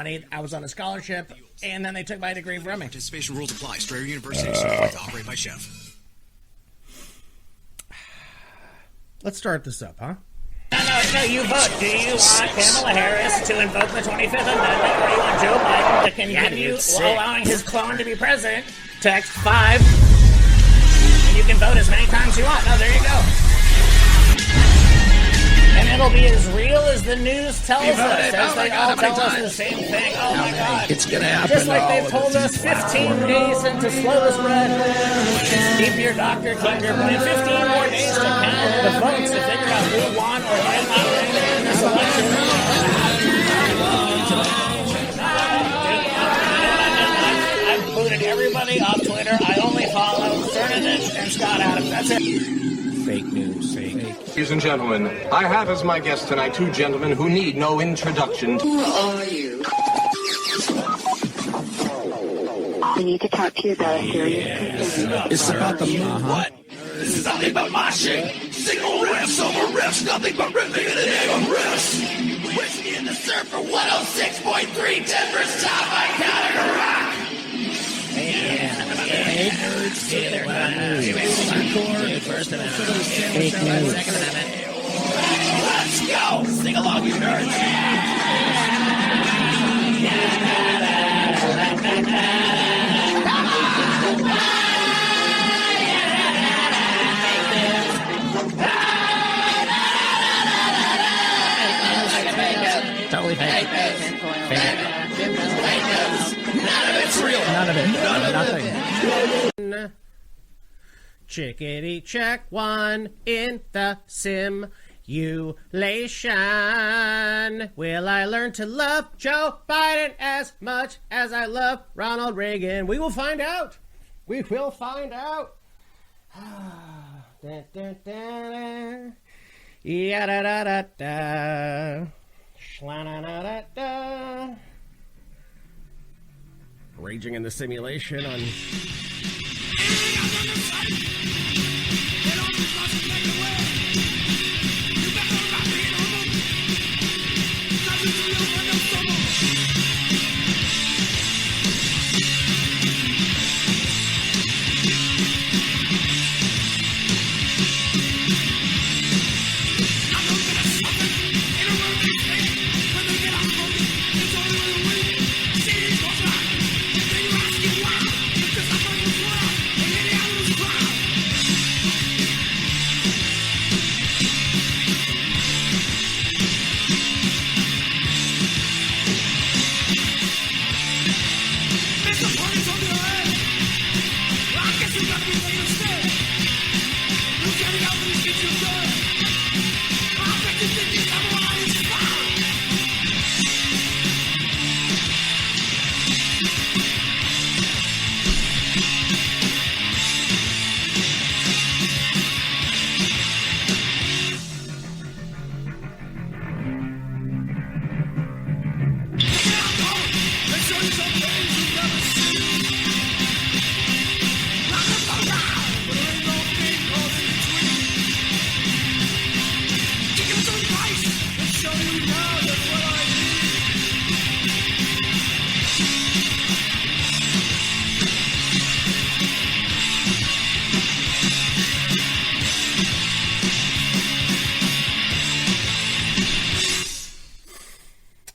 money. I was on a scholarship, and then they took my degree from me. Participation rules apply. Strayer University certified to operate by Chef. Let's start this up, huh? No, you vote. Do you want Kamala Harris to invoke the 25th Amendment, or do you want Joe Biden to continue allowing his clone to be president? Text 5, and you can vote as many times you want. No, there you go. And it'll be as real as the news tells us, as they all tell us the same thing. Oh my God. It's going to happen. Just like they've told us 15 days into slow the spread. Keep your doctor, keep your plan. 15 more days to count the votes to figure out who won or did not win in this election. I've booted everybody off Twitter. I only follow Cernanich and Scott Adams. That's it. Fake news. Fake. Ladies and gentlemen, I have as my guests tonight two gentlemen who need no introduction. Who are you? I need to talk to you about a serious concern. It's about the moon. What? This is nothing but moshing. Single riffs over riffs, nothing but riffing in the name of riffs. Whiskey in the surf for 106.3 Denver's top iconic rock. First Amendment. Second Amendment. Let's go. Sing along, you nerds. Totally fake. None of it's real. None of it. Nothing. Chickadee check one in the simulation. Will I learn to love Joe Biden as much as I love Ronald Reagan? We will find out. We will find out. Da, da, da, da. Da da da da. Shla-na-na-da-da. Raging in the simulation on.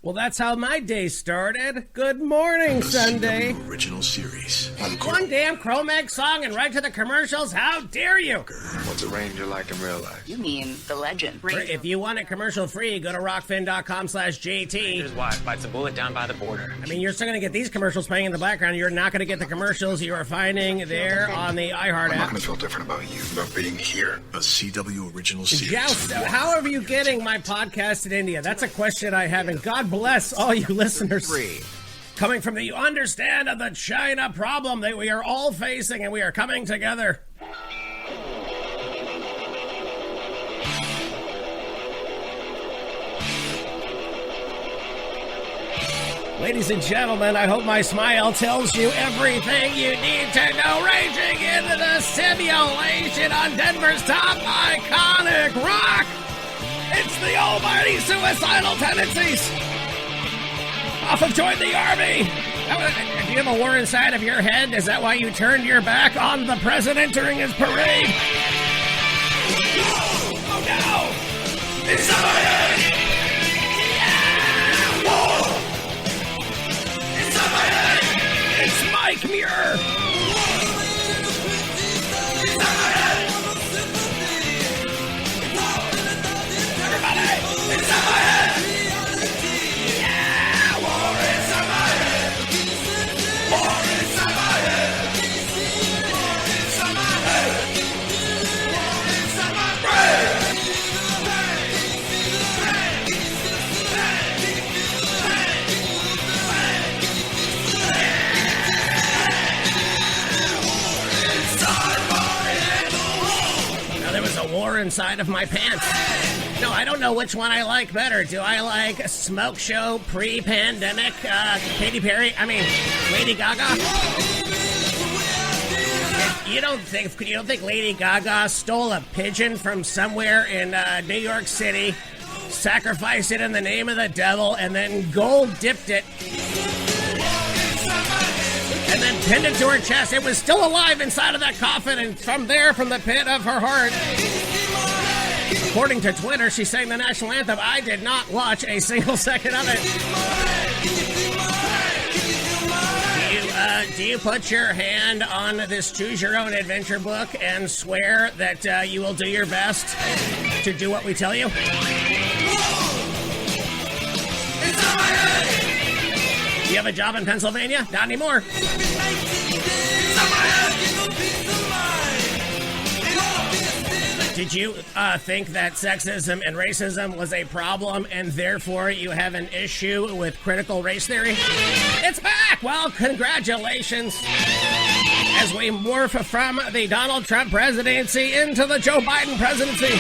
Well, that's how my day started. Good morning, Sunday. Original series. One damn Cro-Mag song and right to the commercials. How dare you? What's a ranger like in real life? You mean the legend. If you want it commercial free, go to rockfin.com/JT. Ranger's wife bites a bullet down by the border. I mean, you're still going to get these commercials playing in the background. You're not going to get the commercials you are finding there on the iHeart I'm not app. going to feel different about you, about being here. A CW original series. Joust, how are you getting my podcast in India? That's a question I have, and God bless all you listeners. Coming from the you understand of the China problem that we are all facing, and we are coming together. Ladies and gentlemen, I hope my smile tells you everything you need to know. Raging into the simulation on Denver's top iconic rock. It's the almighty suicidal tendencies. off of Join the Army. Do you have a war inside of your head? Is that why you turned your back on the president during his parade? Oh no! Inside my head! Yeah! War! Inside my head! It's Mike Muir! Inside my head! Everybody! Inside my head! Yeah! War inside my head! War inside my head! War inside my head! War inside my brain! A war inside of my pants. No, I don't know which one I like better. Do I like Smoke Show pre-pandemic Katy Perry? I mean, Lady Gaga? You don't think Lady Gaga stole a pigeon from somewhere in New York City, sacrificed it in the name of the devil, and then gold dipped it, and then pinned it to her chest? It was still alive inside of that coffin, and from there, from the pit of her heart, according to Twitter, she sang the national anthem. I did not watch a single second of it. Do you put your hand on this Choose Your Own Adventure book and swear that you will do your best to do what we tell you? You have a job in Pennsylvania? Not anymore. Did you think that sexism and racism was a problem and therefore you have an issue with critical race theory? It's back! Well, congratulations. As we morph from the Donald Trump presidency into the Joe Biden presidency.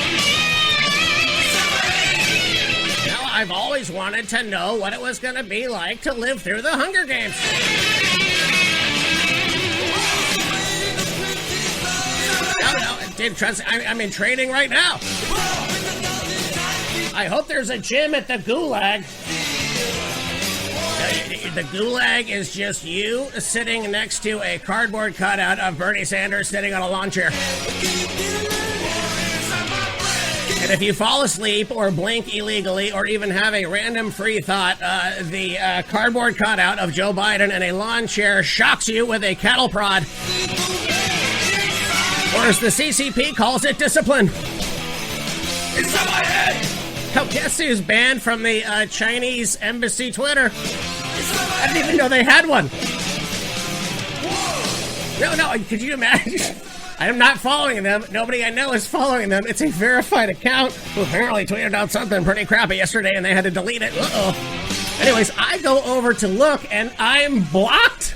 Now, I've always wanted to know what it was going to be like to live through the Hunger Games. No, Dave, trust, I'm in training right now. I hope there's a gym at the Gulag. The Gulag is just you sitting next to a cardboard cutout of Bernie Sanders sitting on a lawn chair. And if you fall asleep or blink illegally or even have a random free thought, the cardboard cutout of Joe Biden in a lawn chair shocks you with a cattle prod. Or as the CCP calls it, discipline. Inside my head! Oh, guess who's banned from the Chinese embassy Twitter? I didn't even know they had one. No, could you imagine? I am not following them. Nobody I know is following them. It's a verified account who apparently tweeted out something pretty crappy yesterday and they had to delete it. Uh-oh. Anyways, I go over to look and I'm blocked.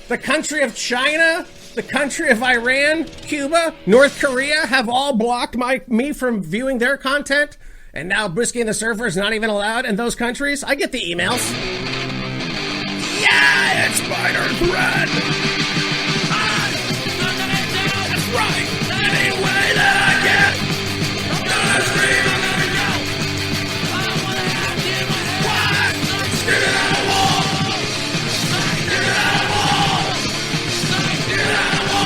The country of China, the country of Iran, Cuba, North Korea have all blocked me from viewing their content. And now Brisky and the Surfer is not even allowed in those countries. I get the emails. Yeah, it's Spider Thread. That's right. Any way that I can. I'm gonna scream. What? Scream it out of wall. Scream it out of wall. Scream it out of wall.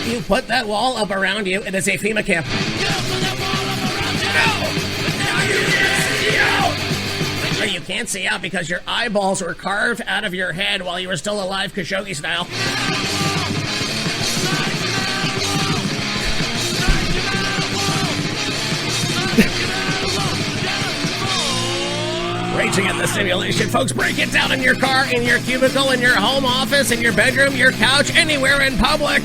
You put that wall up around you. It is a FEMA camp. No, you can't see out because your eyeballs were carved out of your head while you were still alive, Khashoggi style. Raging in the simulation, folks. Break it down in your car, in your cubicle, in your home office, in your bedroom, your couch, anywhere in public.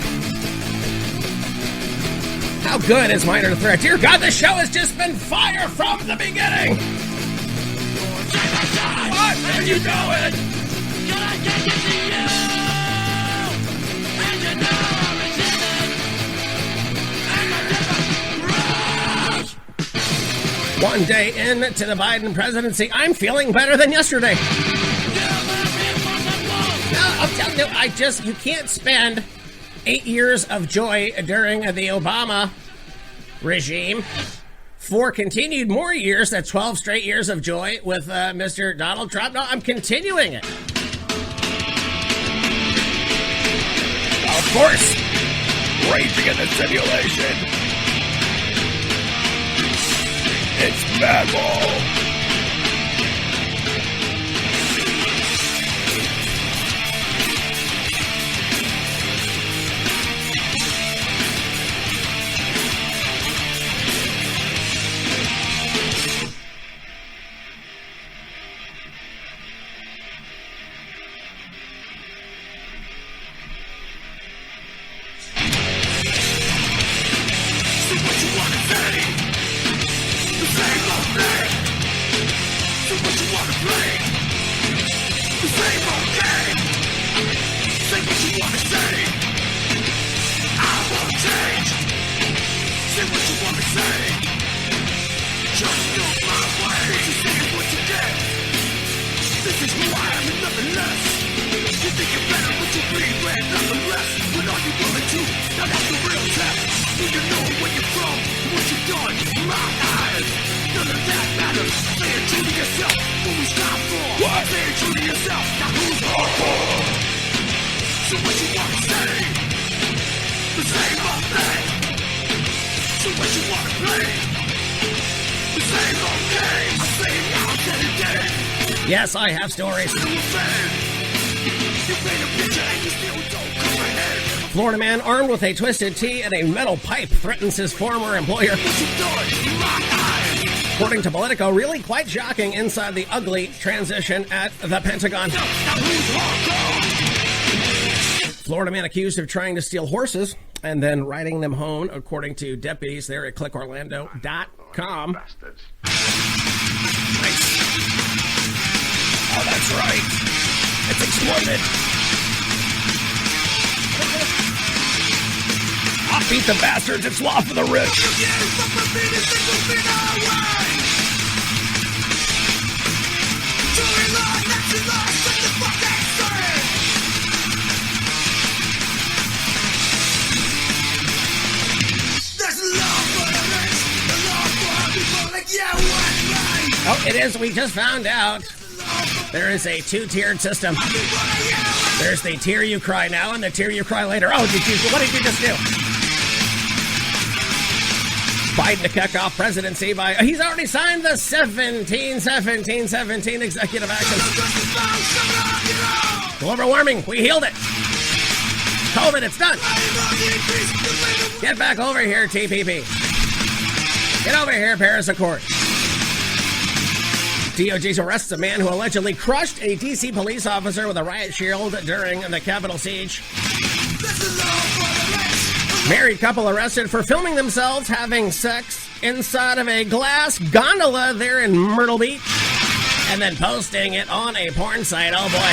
How good is Minor Threat? Dear God, the show has just been fire from the beginning. What are you doing? One day into the Biden presidency, I'm feeling better than yesterday. No, I'm telling you, you can't spend 8 years of joy during the Obama regime for continued more years. That's 12 straight years of joy with Mr. Donald Trump. No, I'm continuing it. Of course, raging in the simulation. It's Madball. Yes, I have stories. Florida man armed with a twisted T and a metal pipe threatens his former employer. According to Politico, really quite shocking inside the ugly transition at the Pentagon. Florida man accused of trying to steal horses and then riding them home, according to deputies there at clickorlando.com. Oh, that's right. It's exploited. I'll beat the bastards. It's law for the rich. Oh, it is. We just found out there is a two-tiered system. There's the tear you cry now and the tear you cry later. Oh, what did you just do? Biden to kick off presidency by... He's already signed the 17 executive actions. Global warming, we healed it. COVID, it's done. Get back over here, TPP. Get over here, Paris Accord. DOJ arrests a man who allegedly crushed a D.C. police officer with a riot shield during the Capitol siege. Married couple arrested for filming themselves having sex inside of a glass gondola there in Myrtle Beach and then posting it on a porn site. Oh boy.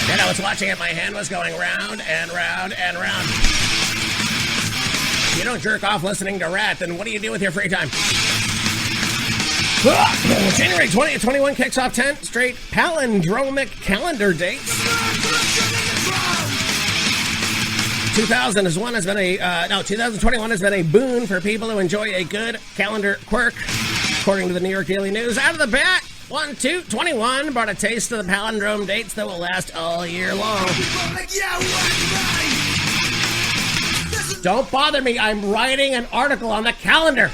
Then I was watching it, my hand was going round and round and round. If you don't jerk off listening to Rat, then what do you do with your free time? January 20th, 21 kicks off 10 straight palindromic calendar dates. 2021 has been 2021 has been a boon for people who enjoy a good calendar quirk, according to the New York Daily News. Out of the bat, 1/2/21 brought a taste of the palindrome dates that will last all year long. Don't bother me. I'm writing an article on the calendar.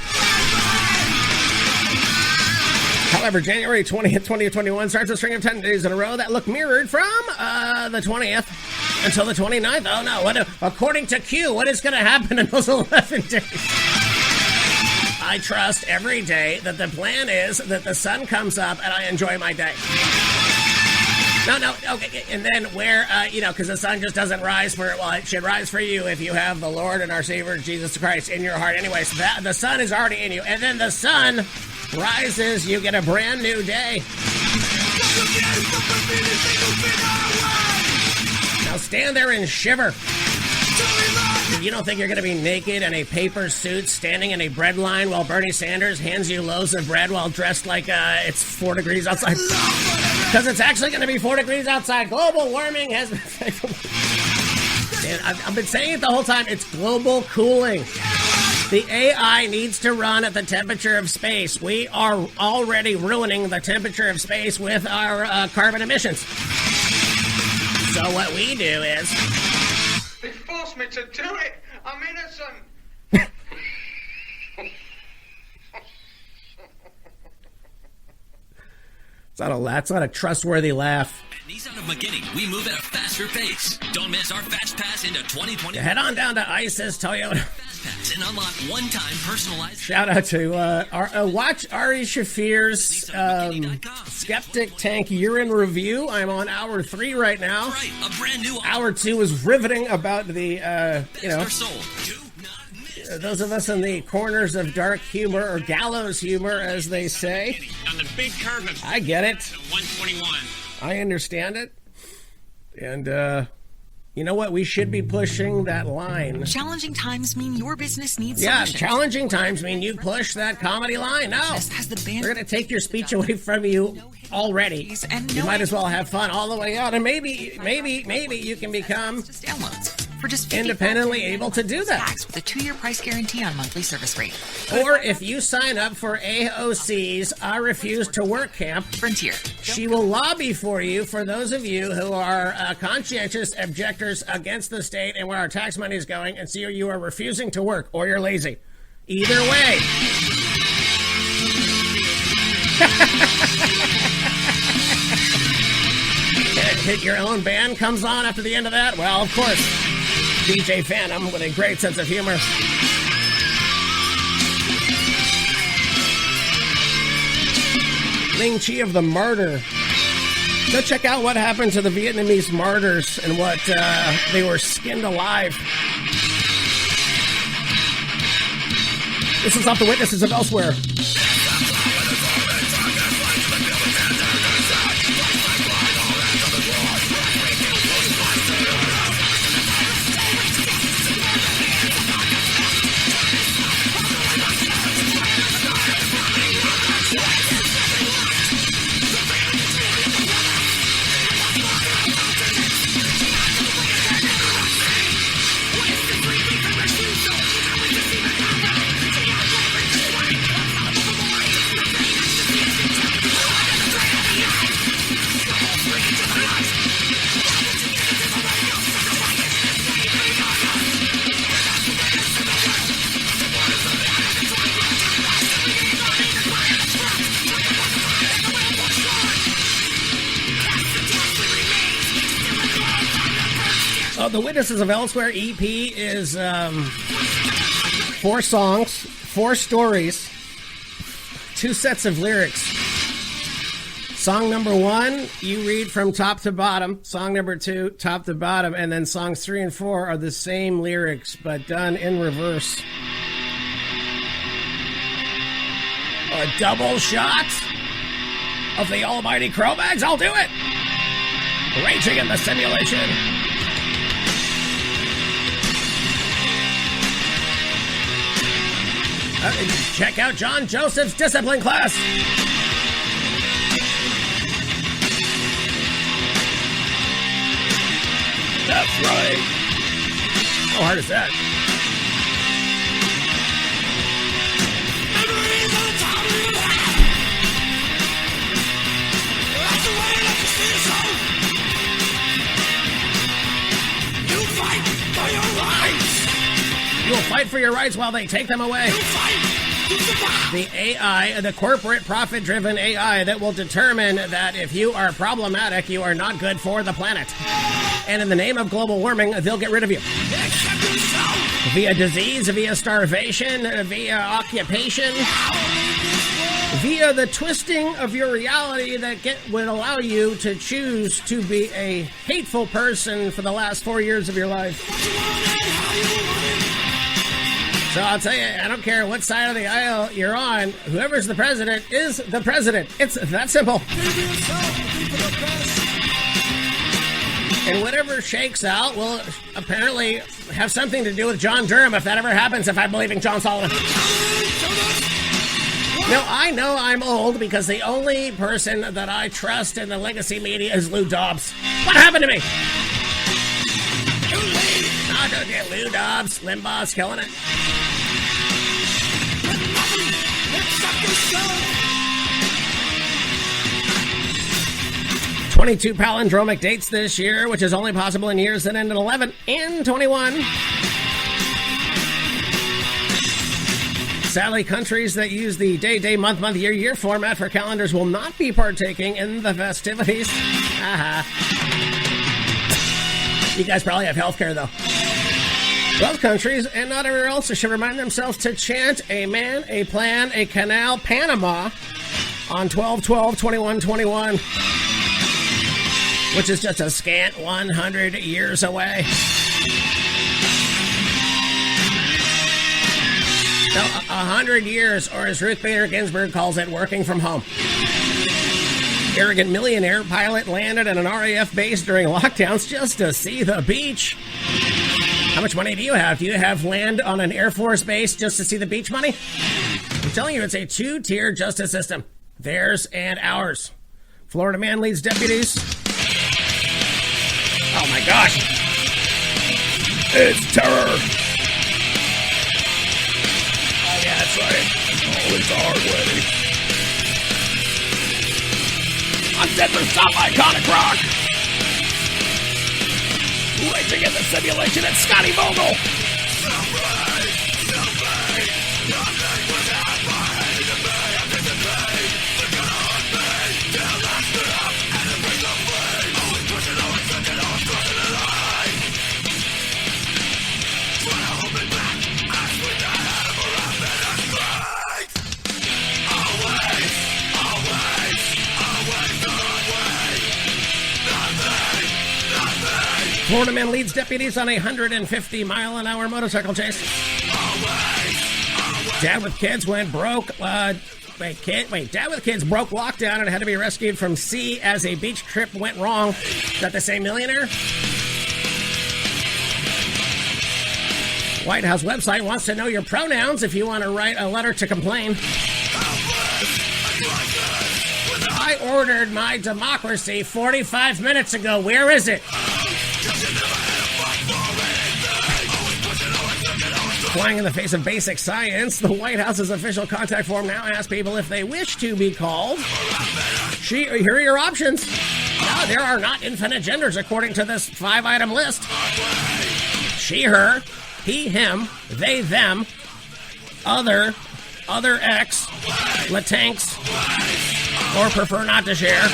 However, January 20th, 2021 starts a string of 10 days in a row that look mirrored from the 20th until the 29th. Oh, no. According to Q, what is going to happen in those 11 days? I trust every day that the plan is that the sun comes up and I enjoy my day. No, okay. And then where, because the sun just doesn't rise it should rise for you if you have the Lord and our Savior, Jesus Christ, in your heart. Anyways, the sun is already in you. And then the sun rises, you get a brand new day. Now stand there and shiver. You don't think you're going to be naked in a paper suit standing in a bread line while Bernie Sanders hands you loaves of bread while dressed like it's 4 degrees outside? Because it's actually going to be 4 degrees outside. Global warming has been... And I've been saying it the whole time. It's global cooling. The AI needs to run at the temperature of space. We are already ruining the temperature of space with our carbon emissions. So what we do is... They forced me to do it. I'm innocent. That's not a trustworthy laugh. At Nissan of McKinney, we move at a faster pace. Don't miss our Fast Pass into 2020. Head on down to ISIS Toyota. Fast Pass and unlock one-time personalized... Shout out to watch Ari Shafir's Skeptic Tank Urine Review. I'm on hour 3 right now. Right, a brand new... Hour 2 is riveting about the, those of us in the corners of dark humor, or gallows humor, as they say. On the big curve of I get it. 121. I understand it. And, you know what? We should be pushing that line. Challenging times mean your business needs solutions. solutions. Challenging times mean you push that comedy line. No. They're going to take your speech away from you already. You might as well have fun all the way out. And maybe you can become for just independently able to do that. With a 2-year price guarantee on monthly service rate. Or if you sign up for AOC's I Refuse to Work camp, Frontier. She will lobby for you, for those of you who are conscientious objectors against the state and where our tax money is going, and so you are refusing to work, or you're lazy. Either way. Hit your own band comes on after the end of that? Well, of course. DJ Phantom with a great sense of humor. Ling Chi of the Martyr. Go check out what happened to the Vietnamese martyrs and what they were skinned alive. This is off the Witnesses of Elsewhere. The Witnesses of Elsewhere EP is 4 songs, 4 stories, 2 sets of lyrics. Song number 1, you read from top to bottom. Song number 2, top to bottom. And then songs 3 and 4 are the same lyrics, but done in reverse. A double shot of the almighty Cro-Mags? I'll do it! Raging in the simulation. Check out John Joseph's discipline class. That's right. How hard is that? You will fight for your rights while they take them away. The AI, the corporate profit-driven AI that will determine that if you are problematic, you are not good for the planet. And in the name of global warming, they'll get rid of you. Via disease, via starvation, via occupation, via the twisting of your reality that would allow you to choose to be a hateful person for the last 4 years of your life. So I'll tell you, I don't care what side of the aisle you're on, whoever's the president is the president. It's that simple. And whatever shakes out will apparently have something to do with John Durham, if that ever happens, if I'm believing John Sullivan. No, I know I'm old because the only person that I trust in the legacy media is Lou Dobbs. What happened to me? Oh, don't get Lou Dobbs. Limbaugh's killing it. 22 palindromic dates this year, which is only possible in years that end in 11 and 21. Sadly, countries that use the day, month, year format for calendars will not be partaking in the festivities. You guys probably have healthcare, though. Both countries and not everywhere else should remind themselves to chant a man, a plan, a canal, Panama on 12/12/21/21, which is just a scant 100 years away. 100 years, or as Ruth Bader Ginsburg calls it, working from home. Arrogant millionaire pilot landed at an RAF base during lockdowns just to see the beach. How much money do you have? Do you have land on an Air Force base just to see the beach money? I'm telling you, it's a two-tier justice system. Theirs and ours. Florida man leads deputies. Oh my gosh. It's terror. Oh yeah, that's right. Oh, it's our way. I'm dead for stop iconic rock. Raging in the simulation, it's Scotty Vogel. Florida man leads deputies on a 150-mile-an-hour motorcycle chase. Dad with kids went broke. Dad with kids broke lockdown and had to be rescued from sea as a beach trip went wrong. Is that the same millionaire? White House website wants to know your pronouns if you want to write a letter to complain. I ordered my democracy 45 minutes ago. Where is it? Flying in the face of basic science, the White House's official contact form now asks people if they wish to be called. Here are your options. No, there are not infinite genders according to this 5-item list. She, her, he, him, they, them, other X, Latinx, or prefer not to share.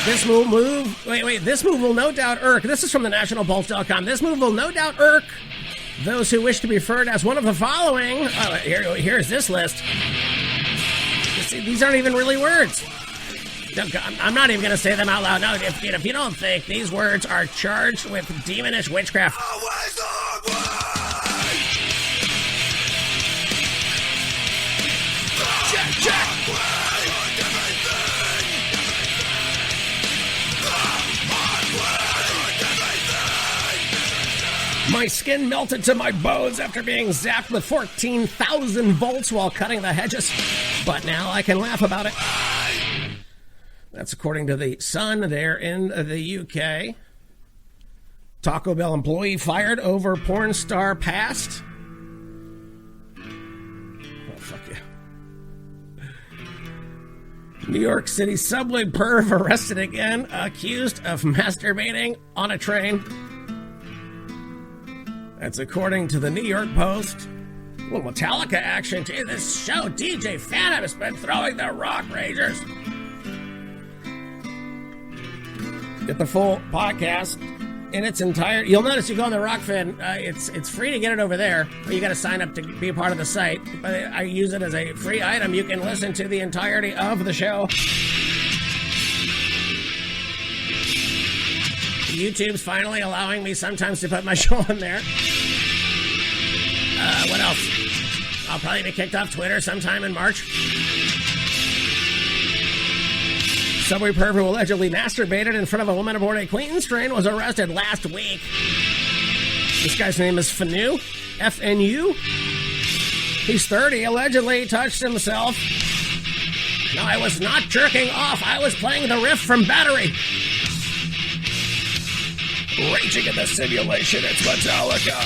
This move will no doubt irk. This is from the nationalpulse.com. This move will no doubt irk those who wish to be referred as one of the following. Here's this list. See, these aren't even really words. I'm not even going to say them out loud. No, if you don't think these words are charged with demonish witchcraft. Check. My skin melted to my bones after being zapped with 14,000 volts while cutting the hedges. But now I can laugh about it. That's according to the Sun there in the UK. Taco Bell employee fired over porn star past. Oh, fuck you. New York City subway perv arrested again, accused of masturbating on a train. That's according to the New York Post. A little Metallica action to this show. DJ Phantom has been throwing the Rock Ragers. Get the full podcast in its entirety. You'll notice you go on the Rockfin. It's free to get it over there. You got to sign up to be a part of the site. But I use it as a free item. You can listen to the entirety of the show. YouTube's finally allowing me sometimes to put my show on there. What else? I'll probably be kicked off Twitter sometime in March. Subway pervert who allegedly masturbated in front of a woman aboard a Queens train was arrested last week. This guy's name is Fnu, F-N-U. He's 30, allegedly touched himself. No, I was not jerking off. I was playing the riff from Battery. Raging in the simulation, it's Metallica.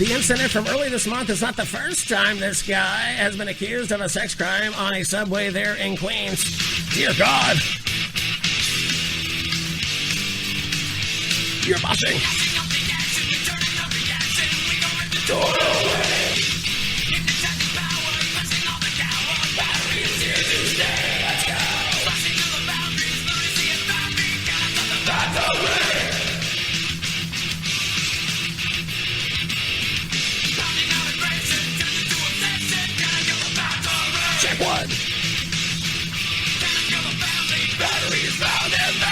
The incident from early this month is not the first time this guy has been accused of a sex crime on a subway there in Queens. Dear God. You're bossing. Check one. Batteries found in me.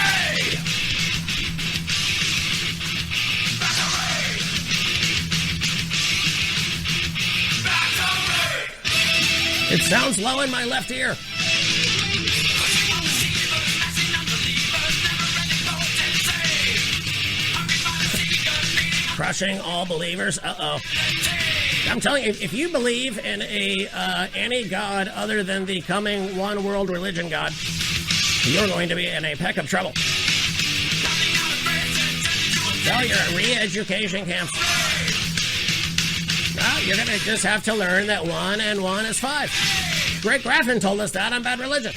It sounds low in my left ear. Crushing all believers. Uh-oh. I'm telling you, if you believe in any god other than the coming one world religion god, you're going to be in a peck of trouble. So you're at re-education camps. Well, you're going to just have to learn that 1 and 1 is 5. Greg Graffin told us that on Bad Religion.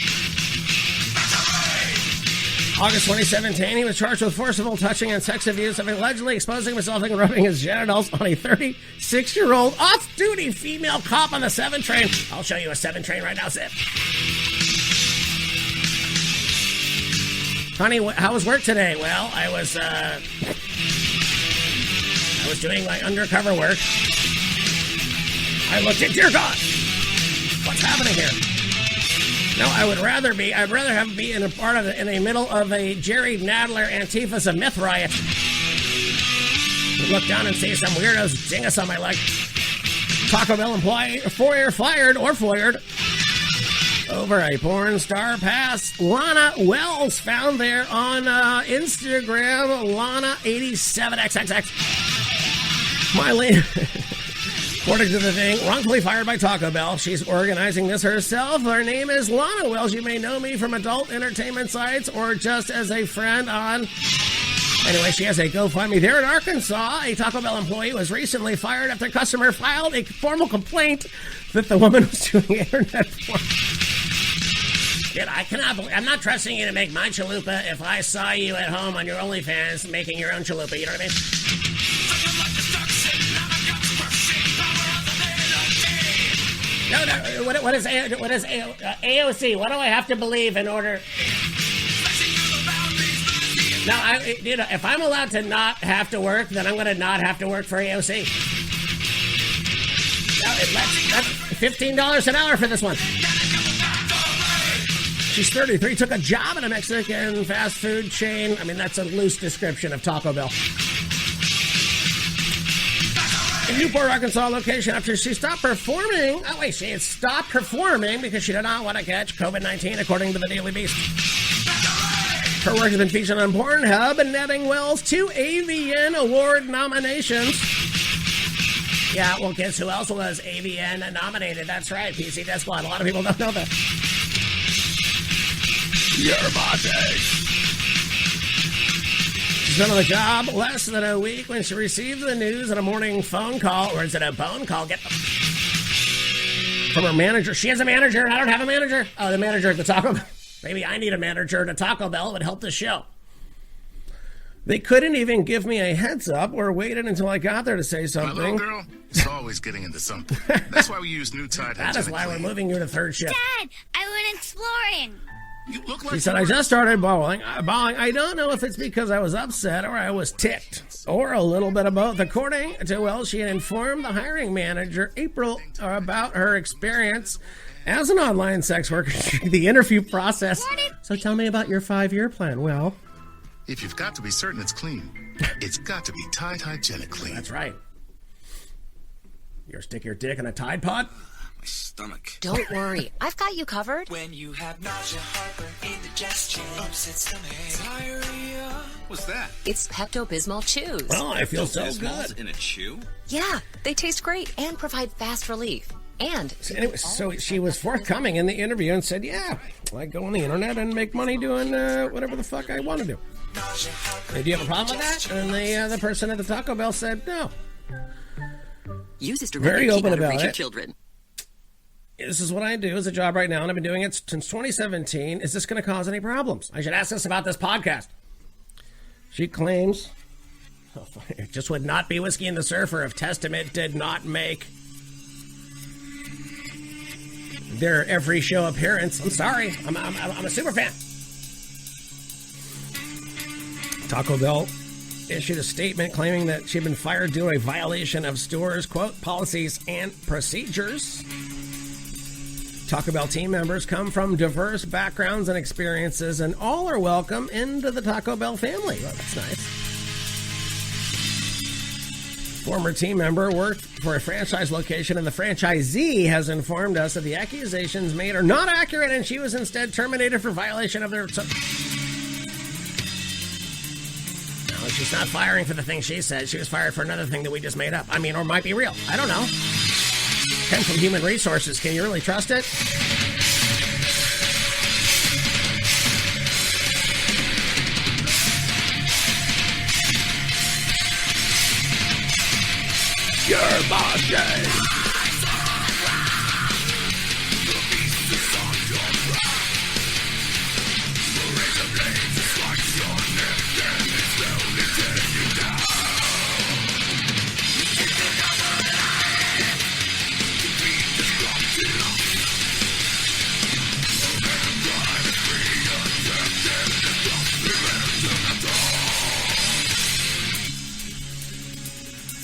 August 2017, he was charged with forcible touching and sex abuse of allegedly exposing himself and rubbing his genitals on a 36-year-old off-duty female cop on the 7 train. I'll show you a 7 train right now, Zip. Honey, how was work today? Well, I was doing my undercover work. I looked at, dear God, what's happening here? No, I'd rather be in the middle of a Jerry Nadler Antifa's a myth riot. Look down and see some weirdos ding us on my leg. Taco Bell employee fired over a porn star pass. Lana Wells found there on Instagram. Lana87XXX. Miley. According to the thing, wrongfully fired by Taco Bell. She's organizing this herself. Her name is Lana Wells. You may know me from adult entertainment sites or just as a friend on... Anyway, she has a GoFundMe. There in Arkansas, a Taco Bell employee was recently fired after a customer filed a formal complaint that the woman was doing internet porn. Dude, I cannot believe... I'm not trusting you to make my chalupa if I saw you at home on your OnlyFans making your own chalupa. You know what I mean? No, what is AOC? What do I have to believe in order? No, if I'm allowed to not have to work, then I'm going to not have to work for AOC. No, that's $15 an hour for this one. She's 33, took a job at a Mexican fast food chain. I mean, that's a loose description of Taco Bell. In Newport, Arkansas location after she stopped performing. Oh, wait, she had stopped performing because she did not want to catch COVID-19, according to the Daily Beast. Her work has been featured on Pornhub and netting Wells 2 AVN Award nominations. Yeah, well, guess who else was AVN nominated? That's right, PC Death Squad. A lot of people don't know that. Your body. She's been on the job less than a week when she received the news on a morning phone call, or is it a phone call? From her manager. She has a manager, and I don't have a manager. Oh, the manager at the Taco Bell. Maybe I need a manager at a Taco Bell. It would help the show. They couldn't even give me a heads up or waited until I got there to say something. My little girl is always getting into something. That's why we use new Tide. That is why we're moving you to third shift. Dad, I went exploring. You look like she said, I just started bawling. I don't know if it's because I was upset or I was ticked, or a little bit of both. According to Wells, she had informed the hiring manager, April, about her experience as an online sex worker during the interview process. So tell me about your 5-year plan. Well, if you've got to be certain it's clean, it's got to be Tide Hygienic Clean. That's right. You stick your dick in a Tide Pod? My stomach. Don't worry, I've got you covered. When you have nausea, heartburn, indigestion, upset stomach, diarrhea. What's that? It's Pepto-Bismol Chews. Oh, I feel so good. In a chew? Yeah, they taste great and provide fast relief. And anyway, so she was forthcoming in the interview and said, yeah, I go on the internet and make money doing whatever the fuck I want to do. Do you have a problem with that? And the person at the Taco Bell said, no. Use is very directed open keep out of about reach of it. children. This is what I do as a job right now, and I've been doing it since 2017. Is this going to cause any problems? I should ask this about this podcast. She claims it just would not be Whiskey and the Surfer if Testament did not make their every show appearance. I'm sorry. I'm a super fan. Taco Bell issued a statement claiming that she'd been fired due to a violation of stores, quote, policies and procedures. Taco Bell team members come from diverse backgrounds and experiences, and all are welcome into the Taco Bell family. Well, that's nice. Former team member worked for a franchise location, and the franchisee has informed us that the accusations made are not accurate, and she was instead terminated for violation of their... No, she's not firing for the thing she said. She was fired for another thing that we just made up. I mean, or might be real. I don't know. Came from Human Resources. Can you really trust it? Your body.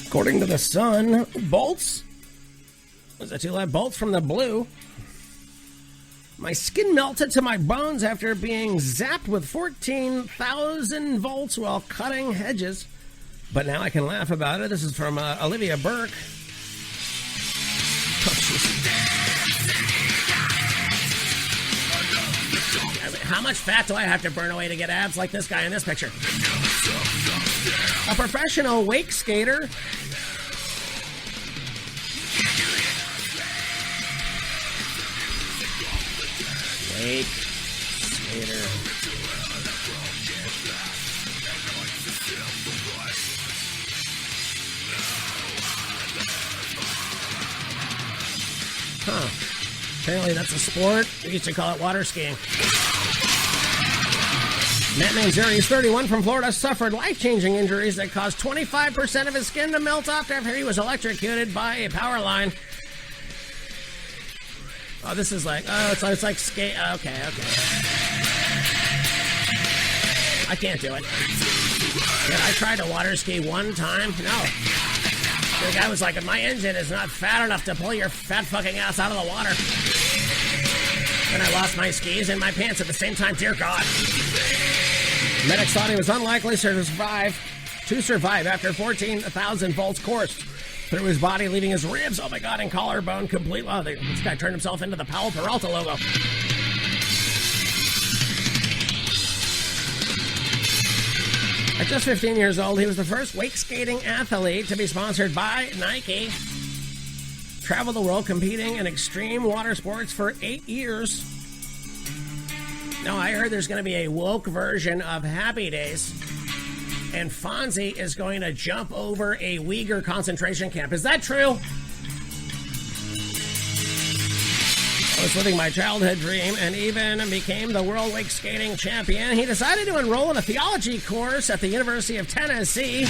According to the Sun, bolts. Was that too loud? Bolts from the blue. My skin melted to my bones after being zapped with 14,000 volts while cutting hedges. But now I can laugh about it. This is from Olivia Burke. How much fat do I have to burn away to get abs like this guy in this picture? A professional wake skater. Wake skater. Huh. Apparently that's a sport. We used to call it water skiing. Matt Manzeri, 31, from Florida, suffered life-changing injuries that caused 25% of his skin to melt off after he was electrocuted by a power line. Oh, this is like, it's like skate. Okay. I can't do it. Yeah, I tried to water ski one time. No. The guy was like, my engine is not fat enough to pull your fat fucking ass out of the water. And I lost my skis and my pants at the same time. Dear God. Medics thought he was unlikely to survive after 14,000 volts coursed through his body, leaving his ribs, oh my God, and collarbone complete. Wow, this guy turned himself into the Powell Peralta logo. At just 15 years old, he was the first wake skating athlete to be sponsored by Nike. Traveled the world competing in extreme water sports for 8 years. Now, I heard there's going to be a woke version of Happy Days, and Fonzie is going to jump over a Uyghur concentration camp. Is that true? I was living my childhood dream and even became the world wake skating champion. He decided to enroll in a theology course at the University of Tennessee.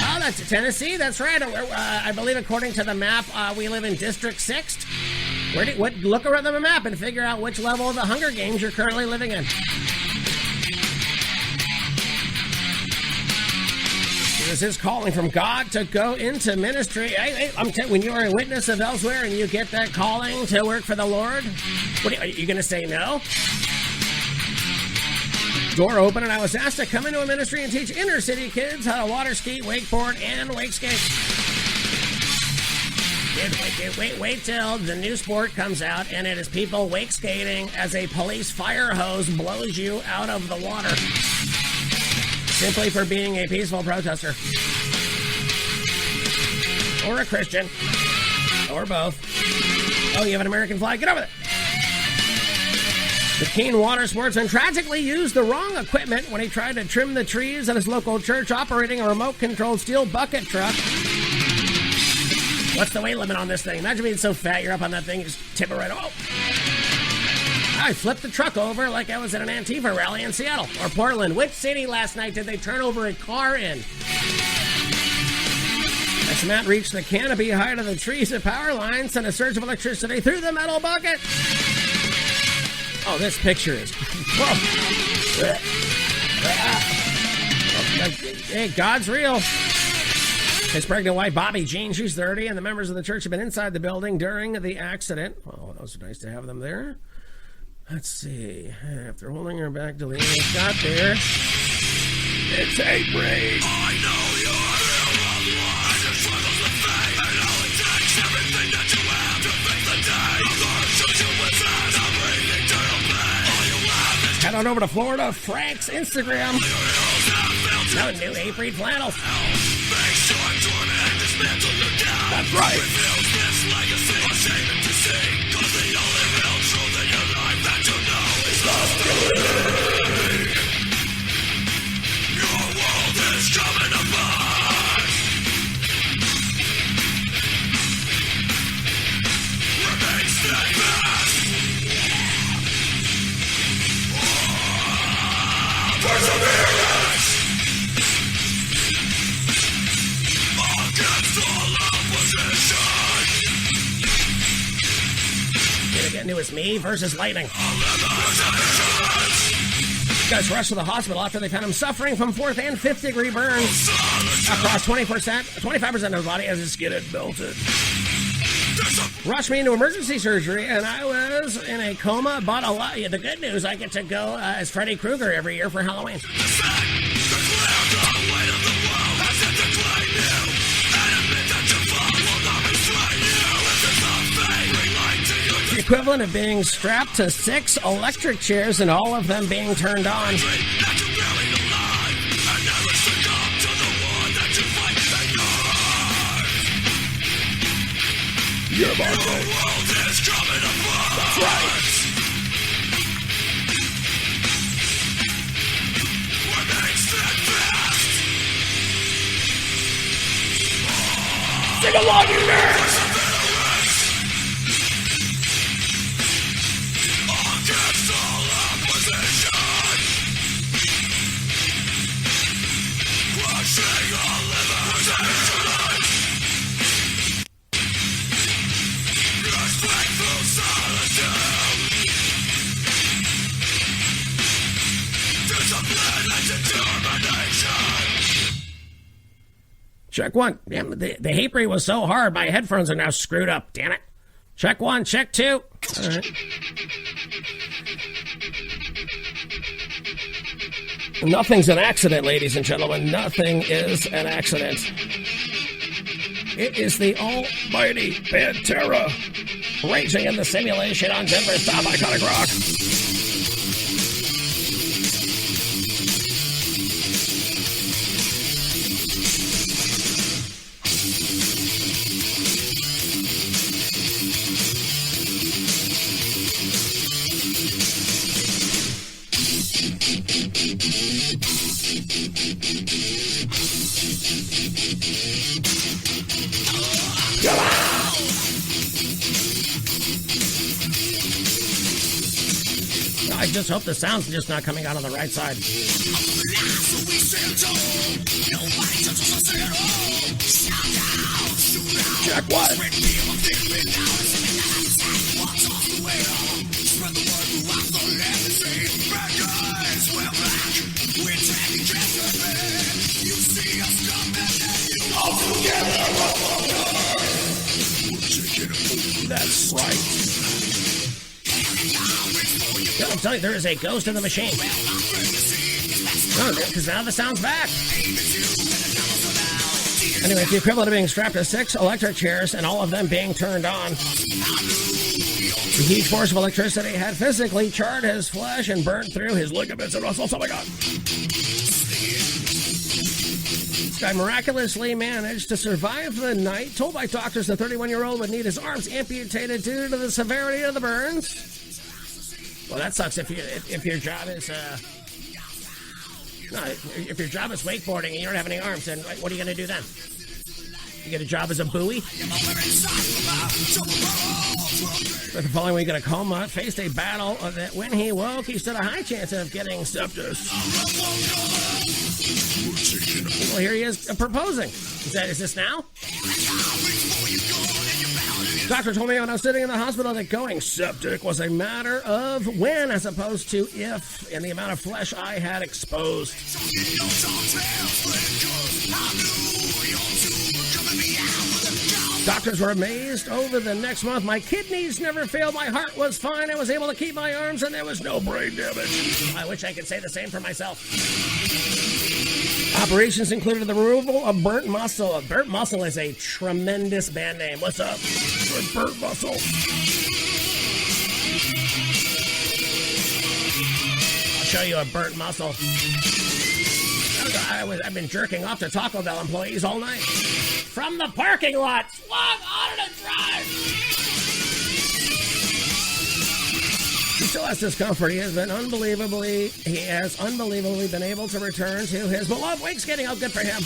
Oh, that's Tennessee. That's right. I believe according to the map, we live in District 6. Look around the map and figure out which level of the Hunger Games you're currently living in. It was his calling from God to go into ministry. When you are a witness of elsewhere and you get that calling to work for the Lord, are you going to say no? Door open, and I was asked to come into a ministry and teach inner city kids how to water ski, wakeboard, and wake skate. Wait till the new sport comes out, and it is people wake skating as a police fire hose blows you out of the water. Simply for being a peaceful protester. Or a Christian. Or both. Oh, you have an American flag? Get over there. The keen water sportsman tragically used the wrong equipment when he tried to trim the trees at his local church operating a remote-controlled steel bucket truck. What's the weight limit on this thing? Imagine being so fat you're up on that thing, you just tip it right off. I flipped the truck over like I was at an Antifa rally in Seattle or Portland. Which city last night did they turn over a car in? As Matt reached the canopy height of the trees at power lines, sent a surge of electricity through the metal bucket. Oh, this picture is... Whoa. Hey, God's real. His pregnant wife, Bobby Jean, she's 30, and the members of the church have been inside the building during the accident. Oh, that was nice to have them there. Let's see. After holding her back, deleting the shot there. It's a break. I know you're real one. Your struggles with fate. And all it takes, everything that you have to fix the day. I'm gonna shoot you with that. I'm breathing eternal pain. All you have is... Head on over to Florida Frank's Instagram. No new April flannels. That's right. This legacy, ashamed to see. 'Cause the only real truth in your life that you know is hostility. Your world is coming apart. Remain steadfast. Perseverance. Against all opposition. Here again, it was me versus lightning. Guys rushed to the hospital after they found him suffering from 4th and 5th degree burns across 25% of his body as his skin had melted. Rushed me into emergency surgery, and I was in a coma. But a lot. The good news, I get to go as Freddy Krueger every year for Halloween. The equivalent of being strapped to 6 electric chairs and all of them being turned on. Your world is coming apart. That's right. Remain steadfast. Sing along, you nerds. Against all opposition. Crushing all limitation. Check 1. Damn, the hate rate was so hard, my headphones are now screwed up. Damn it. Check 1, check 2. All right. Nothing's an accident, ladies and gentlemen. Nothing is an accident. It is the almighty Pantera raging in the simulation on Denver's top iconic rock. I just hope the sound's just not coming out on the right side. Check 1. That's right. Yeah, I'm telling you, there is a ghost in the machine. Oh, because now the sound's back. Anyway, it's the equivalent of being strapped to 6 electric chairs and all of them being turned on. The huge force of electricity had physically charred his flesh and burned through his ligaments and muscles. Oh my God. This guy miraculously managed to survive the night. Told by doctors the 31-year-old would need his arms amputated due to the severity of the burns. Well, that sucks if your job is if your job is wakeboarding and you don't have any arms, then what are you going to do then? You get a job as a buoy. But the following week in a coma, faced a battle that when he woke, he stood a high chance of getting sepsis. Well, here he is proposing. Is this now? Doctor told me when I was sitting in the hospital that going septic was a matter of when as opposed to if and the amount of flesh I had exposed. Doctors were amazed. Over the next month, my kidneys never failed, my heart was fine, I was able to keep my arms, and there was no brain damage. I wish I could say the same for myself. Operations included the removal of burnt muscle. Burnt Muscle is a tremendous band name. What's up? Burnt Muscle. I'll show you a burnt muscle. I've been jerking off to Taco Bell employees all night. From the parking lot, swung on a drive. He still has discomfort. He has unbelievably been able to return to his beloved week's getting out. Good for him.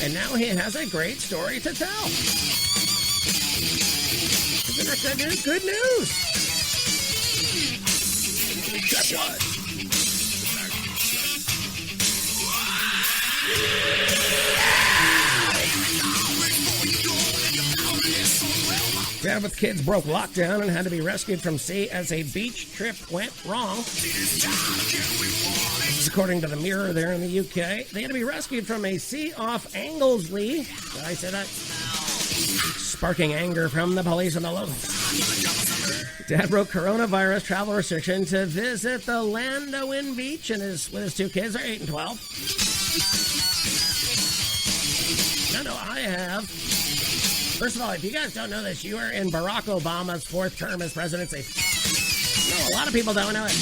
And now he has a great story to tell. Isn't that good news? Good news. Check what? Dad with kids broke lockdown and had to be rescued from sea as a beach trip went wrong. This is according to the Mirror there in the UK. They had to be rescued from a sea off Anglesey. Did I say that? Sparking anger from the police and the locals. Dad broke coronavirus travel restriction to visit the Landowin Beach and with his two kids. They're 8 and 12. No, I have. First of all, if you guys don't know this, you are in Barack Obama's 4th term as presidency. No, a lot of people don't know it.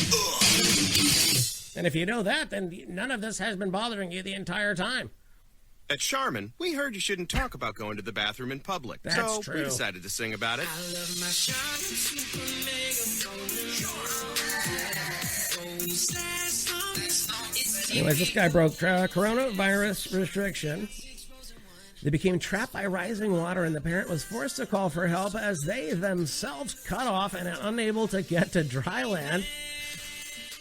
And if you know that, then none of this has been bothering you the entire time. At Charmin, we heard you shouldn't talk about going to the bathroom in public. That's true. We decided to sing about it. Anyways, this guy broke coronavirus restriction. They became trapped by rising water, and the parent was forced to call for help as they themselves cut off and unable to get to dry land.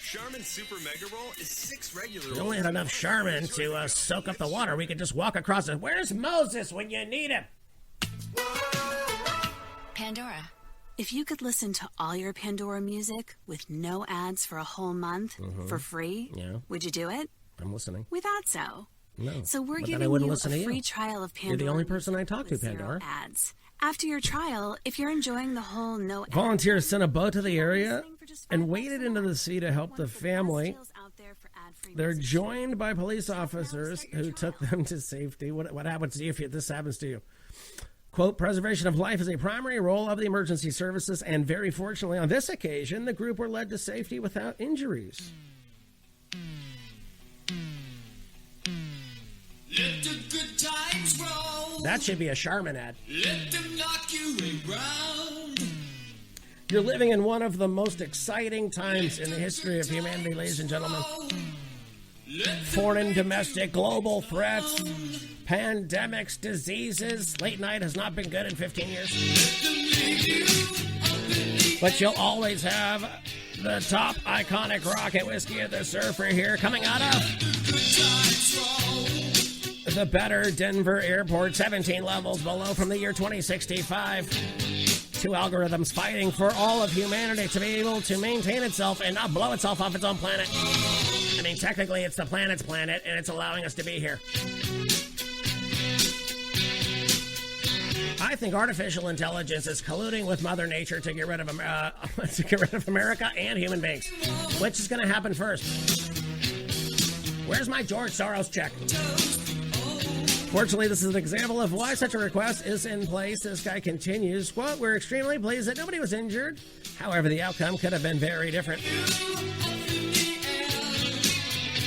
Charmin Super Mega Roll is 6 regular. We only had enough Charmin to soak up the water. We could just walk across it. Where's Moses when you need him? Pandora. If you could listen to all your Pandora music with no ads for a whole month for free, would you do it? I'm listening. We thought so. No. So we're But giving you a free trial of Pandora. You're the only person I talk to, Pandora. Ads. After your trial, if you're enjoying the whole no ads... Volunteers sent a boat to the area and waded into the sea to help the family. They're joined by police officers who took them to safety. What happens to you if this happens to you? Quote, preservation of life is a primary role of the emergency services, and very fortunately on this occasion, the group were led to safety without injuries. Let the good times roll. That should be a Charmin ad. Let them knock you around. You're living in one of the most exciting times in the history of humanity, ladies and gentlemen. Foreign and domestic, global threats, pandemics, diseases. Late night has not been good in 15 years. But you'll always have the top iconic rocket whiskey of the surfer here coming out of the better Denver airport, 17 levels below from the year 2065. Two algorithms fighting for all of humanity to be able to maintain itself and not blow itself off its own planet. I mean, technically, it's the planet's planet, and it's allowing us to be here. I think artificial intelligence is colluding with Mother Nature to get rid of America and human beings. Which is going to happen first? Where's my George Soros check? Fortunately, this is an example of why such a request is in place. This guy continues, quote, we're extremely pleased that nobody was injured. However, the outcome could have been very different.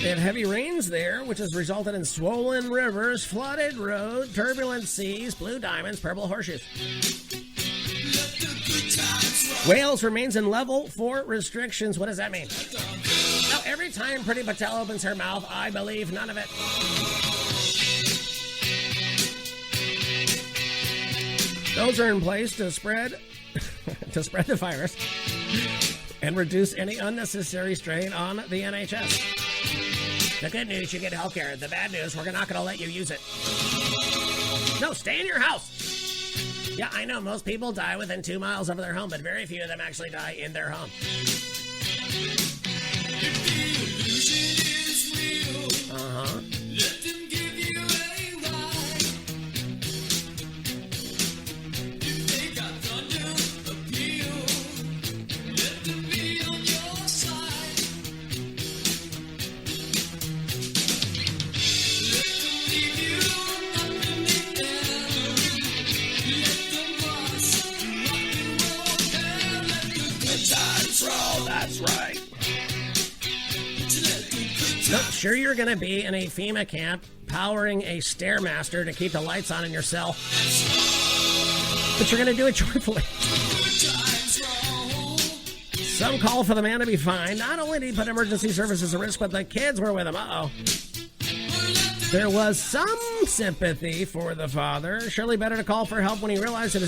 They had heavy rains there, which has resulted in swollen rivers, flooded road, turbulent seas, blue diamonds, purple horseshoes. Wales remains in level 4 restrictions. What does that mean? Now, every time Priti Patel opens her mouth, I believe none of it. Those are in place to spread the virus and reduce any unnecessary strain on the NHS. The good news, you get health care. The bad news, we're not going to let you use it. No, stay in your house. Yeah, I know most people die within 2 miles of their home, but very few of them actually die in their home. Uh-huh. That's right. No, sure you're going to be in a FEMA camp powering a Stairmaster to keep the lights on in your cell. But you're going to do it joyfully. Some call for the man to be fined. Not only did he put emergency services at risk, but the kids were with him. Uh-oh. There was some sympathy for the father. Surely better to call for help when he realized that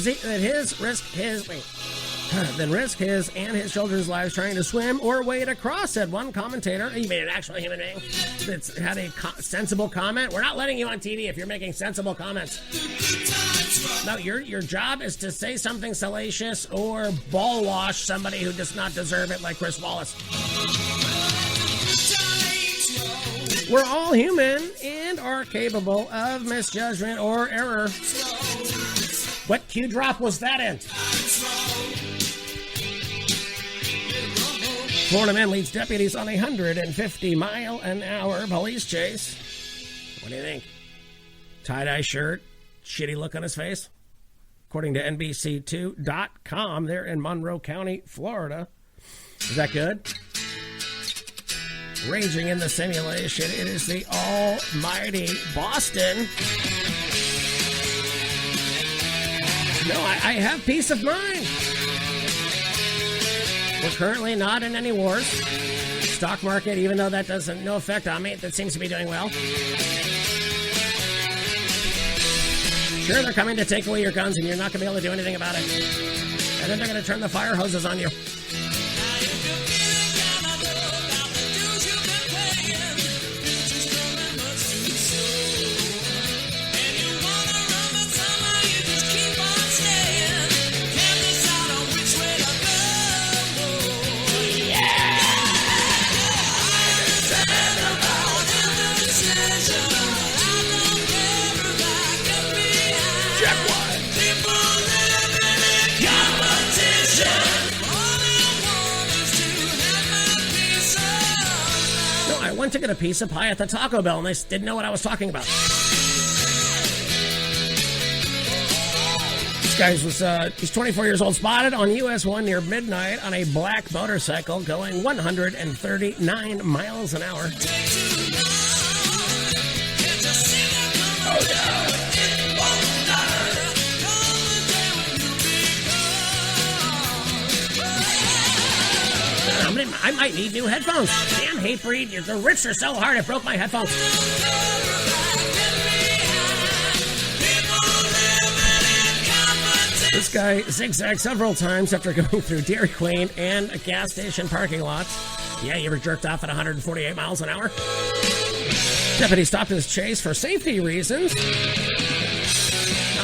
risk his and his children's lives trying to swim or wade across, said one commentator. You mean an actual human being that's had a sensible comment? We're not letting you on TV if you're making sensible comments. No, your job is to say something salacious or ball wash somebody who does not deserve it, like Chris Wallace. We're all human and are capable of misjudgment or error. What cue drop was that in? Florida man leads deputies on a 150-mile-an-hour police chase. What do you think? Tie-dye shirt, shitty look on his face? According to NBC2.com, they're in Monroe County, Florida. Is that good? Raging in the simulation, it is the almighty Boston. No, I have peace of mind. We're currently not in any wars. Stock market, even though that doesn't no effect on me, that seems to be doing well. Sure, they're coming to take away your guns and you're not going to be able to do anything about it. And then they're going to turn the fire hoses on you. I went to get a piece of pie at the Taco Bell and they didn't know what I was talking about. This guy he's 24 years old, spotted on US 1 near midnight on a black motorcycle going 139 miles an hour. Oh, no. I might need new headphones. Damn Hatebreed, the rich are so hard it broke my headphones. This guy zigzagged several times after going through Dairy Queen and a gas station parking lots. Yeah, you ever jerked off at 148 miles an hour? Deputy stopped his chase for safety reasons. No,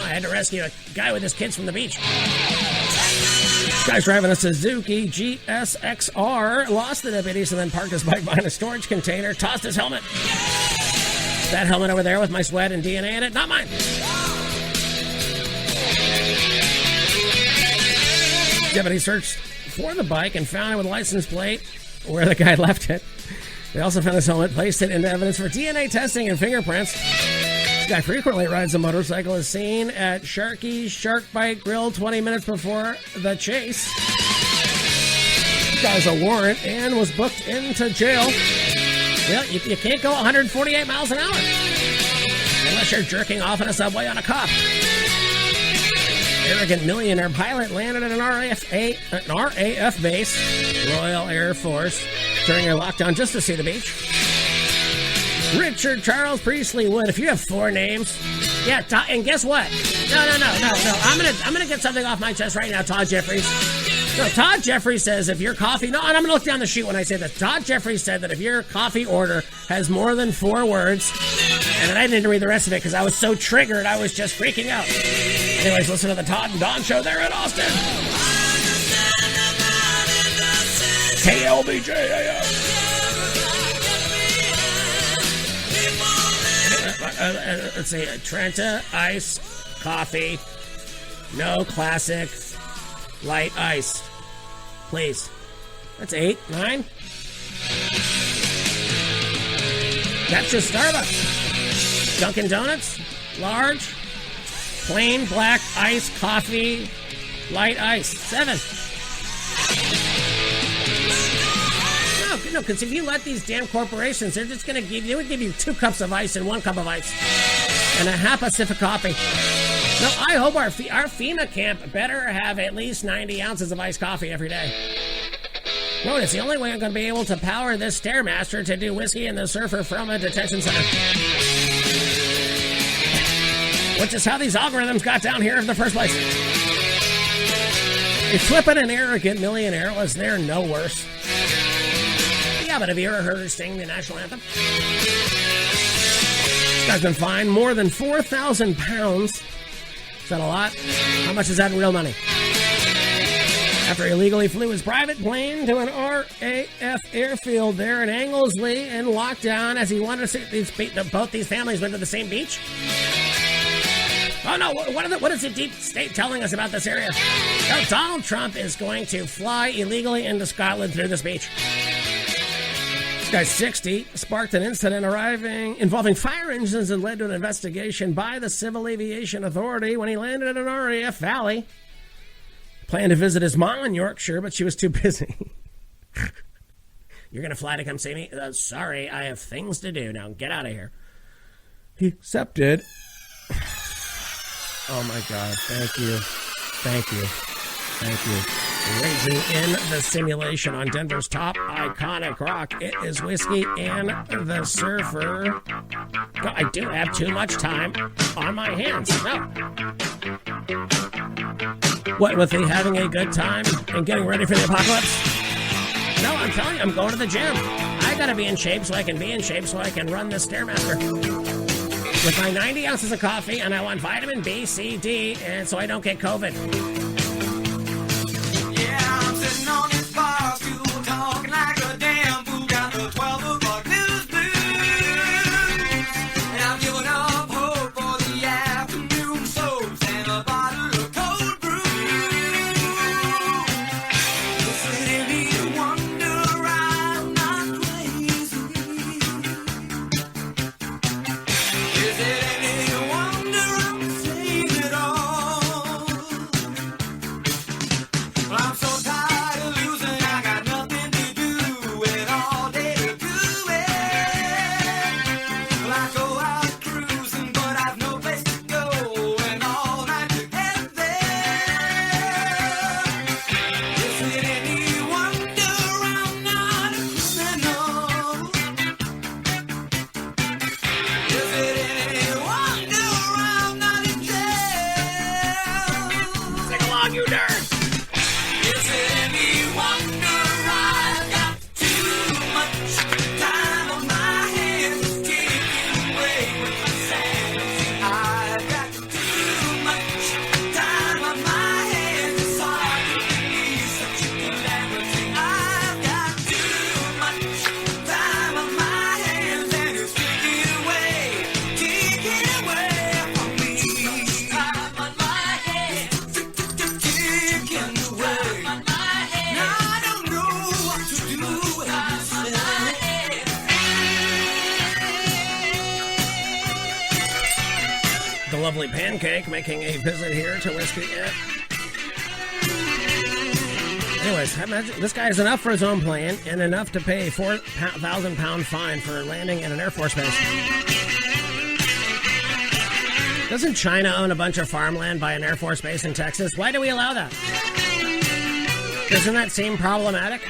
I had to rescue a guy with his kids from the beach. Guy's driving a Suzuki GSXR, lost the deputies, and then parked his bike behind a storage container, tossed his helmet. That helmet over there with my sweat and DNA in it, not mine. Deputies searched for the bike and found it with a license plate where the guy left it. They also found his helmet, placed it into evidence for DNA testing and fingerprints. This guy frequently rides a motorcycle, is seen at Sharky's Shark Bite Grill 20 minutes before the chase. He got a warrant and was booked into jail. Well, you can't go 148 miles an hour unless you're jerking off in a subway on a cop. Arrogant millionaire pilot landed at an RAF base, Royal Air Force, during a lockdown just to see the beach. Richard Charles Priestley Wood. If you have 4 names, yeah. And guess what? No. I'm gonna get something off my chest right now. Todd Jeffries. No, Todd Jeffries says if your coffee. No, and I'm gonna look down the sheet when I say this. Todd Jeffries said that if your coffee order has more than 4 words, and then I didn't read the rest of it because I was so triggered, I was just freaking out. Anyways, listen to the Todd and Don show there in Austin. KLBJ AM. Let's see, Trenta Ice Coffee, no classic, light ice, please. That's 8, 9. That's just Starbucks. Dunkin' Donuts, large, plain black iced coffee, light ice, 7. No, because if you let these damn corporations, they're just going to give you, they would give you 2 cups of ice and 1 cup of ice and a half Pacific coffee. No, I hope our FEMA camp better have at least 90 ounces of iced coffee every day. No, it's the only way I'm going to be able to power this Stairmaster to do Whiskey and the Surfer from a detention center. Which is how these algorithms got down here in the first place. If flipping an arrogant millionaire was there, no worse. Yeah, but have you ever heard her sing the national anthem? This guy's been fined more than 4,000 pounds. Is that a lot? How much is that in real money? After he illegally flew his private plane to an RAF airfield there in Anglesey in lockdown as he wanted to see both these families went to the same beach. Oh no, what is the deep state telling us about this area? No, Donald Trump is going to fly illegally into Scotland through this beach. This guy's 60, sparked an incident involving fire engines and led to an investigation by the Civil Aviation Authority when he landed at an RAF Valley. Planned to visit his mom in Yorkshire, but she was too busy. You're going to fly to come see me? Sorry, I have things to do. Now get out of here. He accepted. Oh my God, thank you. Raging in the simulation on Denver's top iconic rock. It is Whiskey and the Surfer. No, I do have too much time on my hands. No. What, with me having a good time and getting ready for the apocalypse? No, I'm telling you, I'm going to the gym. I gotta be in shape so I can be in shape so I can run this Stairmaster. With my 90 ounces of coffee, and I want vitamin B, C, D, and so I don't get COVID. Yeah, I'm sitting on this bar stool talking like a damn fool. Got the 12 o'clock news blues. And I'm giving up hope for the afternoon soaps and a bottle of cold brew. Is it any wonder I'm not crazy? Is it any wonder I'm saying it all? Well, I'm so tired of losing, I got nothing to do and all day to do it. Well, I go out cruising, but I've no place to go and all night to get there. Is it any wonder I'm not a criminal? Is it any wonder I'm not in jail? Sing along, you nerd! Is it any wonder I've got too much time on my hands, taking away with my sanity? I've got too much time on my hands, it's hard to be such a calamity. I've got too much time on my hands, and it's taking away from me. Time on my hands, taking away. Now I don't know what to do with myself. The lovely Pancake making a visit here to Whiskey. Yeah. Anyways, I imagine this guy has enough for his own plane and enough to pay a 4,000 pound fine for landing at an Air Force base. Doesn't China own a bunch of farmland by an Air Force base in Texas? Why do we allow that? Doesn't that seem problematic?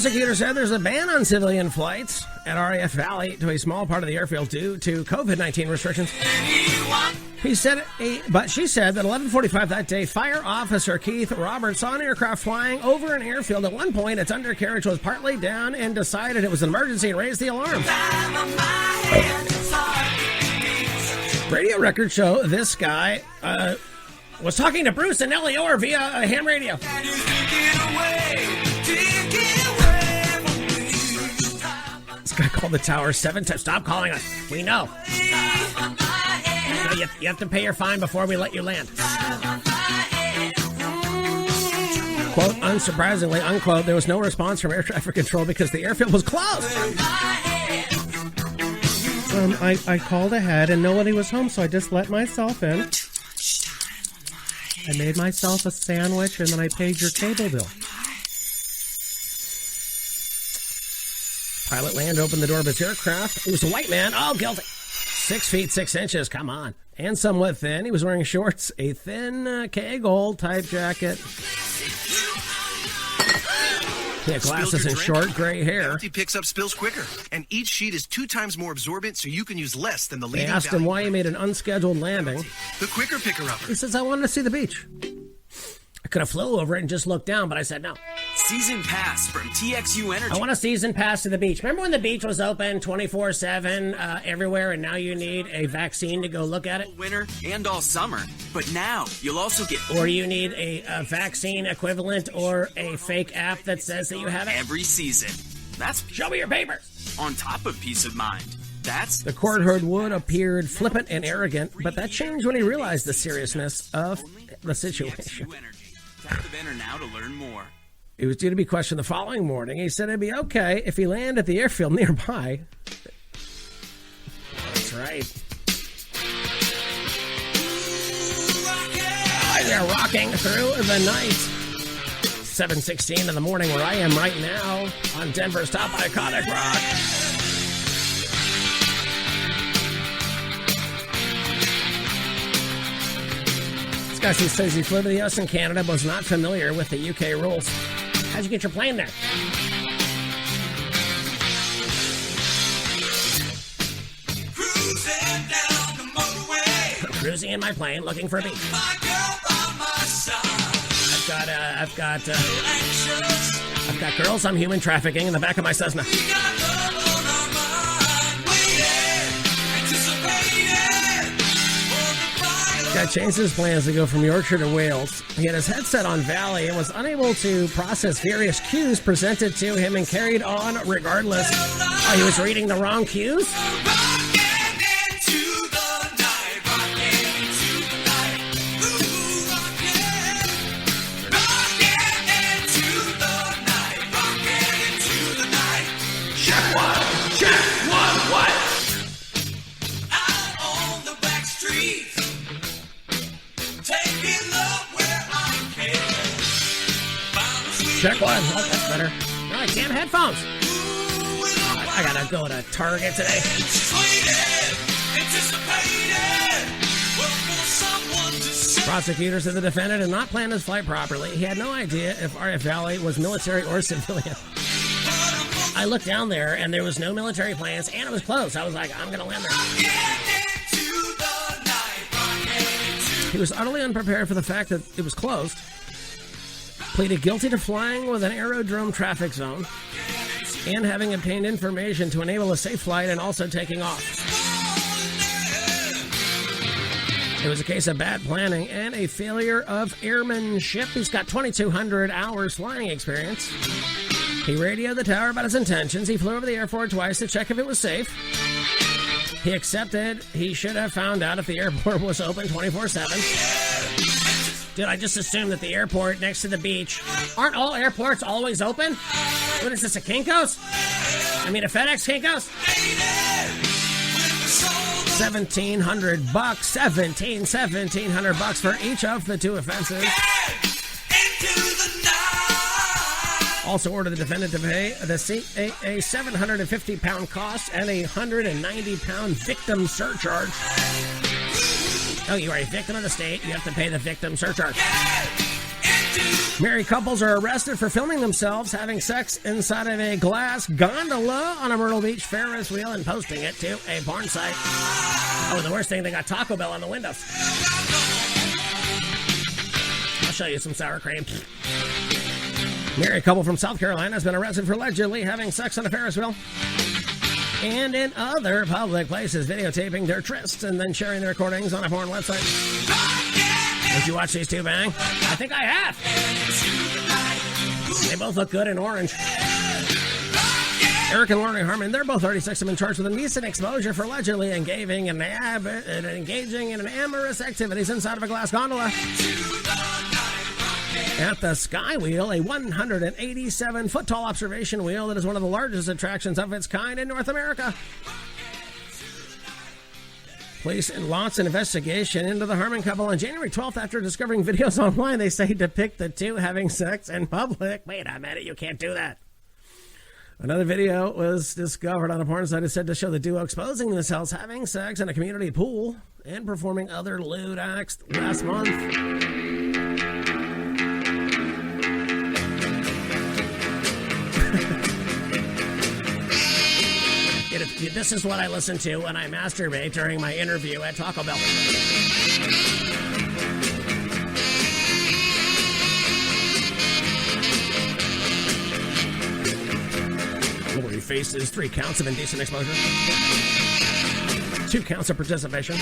Prosecutors said there's a ban on civilian flights at RAF Valley to a small part of the airfield due to COVID-19 restrictions. She said that 11:45 that day, Fire Officer Keith Roberts saw an aircraft flying over an airfield. At one point, its undercarriage was partly down and decided it was an emergency and raised the alarm. Radio records show this guy was talking to Bruce and Nellie Orr via a ham radio. This guy called the tower 7 times. Stop calling us. We know. No, you have to pay your fine before we let you land. Quote, unsurprisingly, unquote, there was no response from air traffic control because the airfield was closed. I called ahead and nobody was home, so I just let myself in. I made myself a sandwich and then I paid your cable bill. Pilot Land opened the door of his aircraft. It was a white man. Oh, guilty. 6 feet 6 inches. Come on. And somewhat thin. He was wearing shorts, a thin K-Gold type jacket. He had glasses and short gray hair. Empty picks up spills quicker, and each sheet is 2 times more absorbent, so you can use less than the leading. They asked him why he made an unscheduled landing. The quicker picker-upper. He says, I wanted to see the beach. I could have flew over it and just looked down, but I said no. Season pass from TXU Energy. I want a season pass to the beach. Remember when the beach was open 24/7 everywhere, and now you need a vaccine to go look at it? Winter and all summer. But now you'll also get... Or you need a vaccine equivalent or a fake app that says that you have it? Every season. That's... Show me your papers. On top of peace of mind. That's... The court-heard Wood appeared flippant and arrogant, but that changed when he realized the seriousness of the situation. Tap the banner now to learn more. He was due to be questioned the following morning. He said it'd be okay if he landed at the airfield nearby. That's right. They're rocking through the night. 7:16 in the morning where I am right now on Denver's top iconic rock. Guy who says he flew to the U.S. and Canada but was not familiar with the U.K. rules. How'd you get your plane there? Cruising down the motorway. Cruising in my plane, looking for a beach. My girl by my side. I've got girls I'm human trafficking in the back of my Cessna. Guy changed his plans to go from Yorkshire to Wales. He had his headset on Valley and was unable to process various cues presented to him and carried on regardless. Oh, he was reading the wrong cues? Check one. Oh, that's better. No, I can't have headphones. I gotta go to Target today. Prosecutors said the defendant had not planned his flight properly. He had no idea if RF Valley was military or civilian. I looked down there and there was no military plans and it was closed. I was like, I'm gonna land there. He was utterly unprepared for the fact that it was closed. Pleaded guilty to flying with an aerodrome traffic zone and having obtained information to enable a safe flight and also taking off. It was a case of bad planning and a failure of airmanship. He's got 2,200 hours flying experience. He radioed the tower about his intentions. He flew over the airport twice to check if it was safe. He accepted he should have found out if the airport was open 24/7. Dude, I just assumed that the airport next to the beach... Aren't all airports always open? What is this, a Kinko's? I mean, a FedEx Kinko's? $1,700 for each of the two offenses. Also ordered the defendant to pay a 750-pound cost and a 190-pound victim surcharge. Oh, you are a victim of the state. You have to pay the victim surcharge. Married couples are arrested for filming themselves having sex inside of a glass gondola on a Myrtle Beach Ferris wheel and posting it to a porn site. Oh, the worst thing, they got Taco Bell on the windows. I'll show you some sour cream. Married couple from South Carolina has been arrested for allegedly having sex on a Ferris wheel and in other public places, videotaping their trysts and then sharing the recordings on a porn website. Did you watch these two bang? I think I have. They both look good in orange. Eric and Laurie Harmon, they're both 36, have been charged with indecent exposure for allegedly engaging in amorous activities inside of a glass gondola. At the Sky Wheel, a 187-foot-tall observation wheel that is one of the largest attractions of its kind in North America. Police launched an investigation into the Harmon couple on January 12th after discovering videos online they say depict the two having sex in public. Wait a minute, you can't do that. Another video was discovered on a porn site. It said to show the duo exposing themselves having sex in a community pool and performing other lewd acts last month. This is what I listen to when I masturbate during my interview at Taco Bell. Lori faces 3 counts of indecent exposure, 2 counts of participation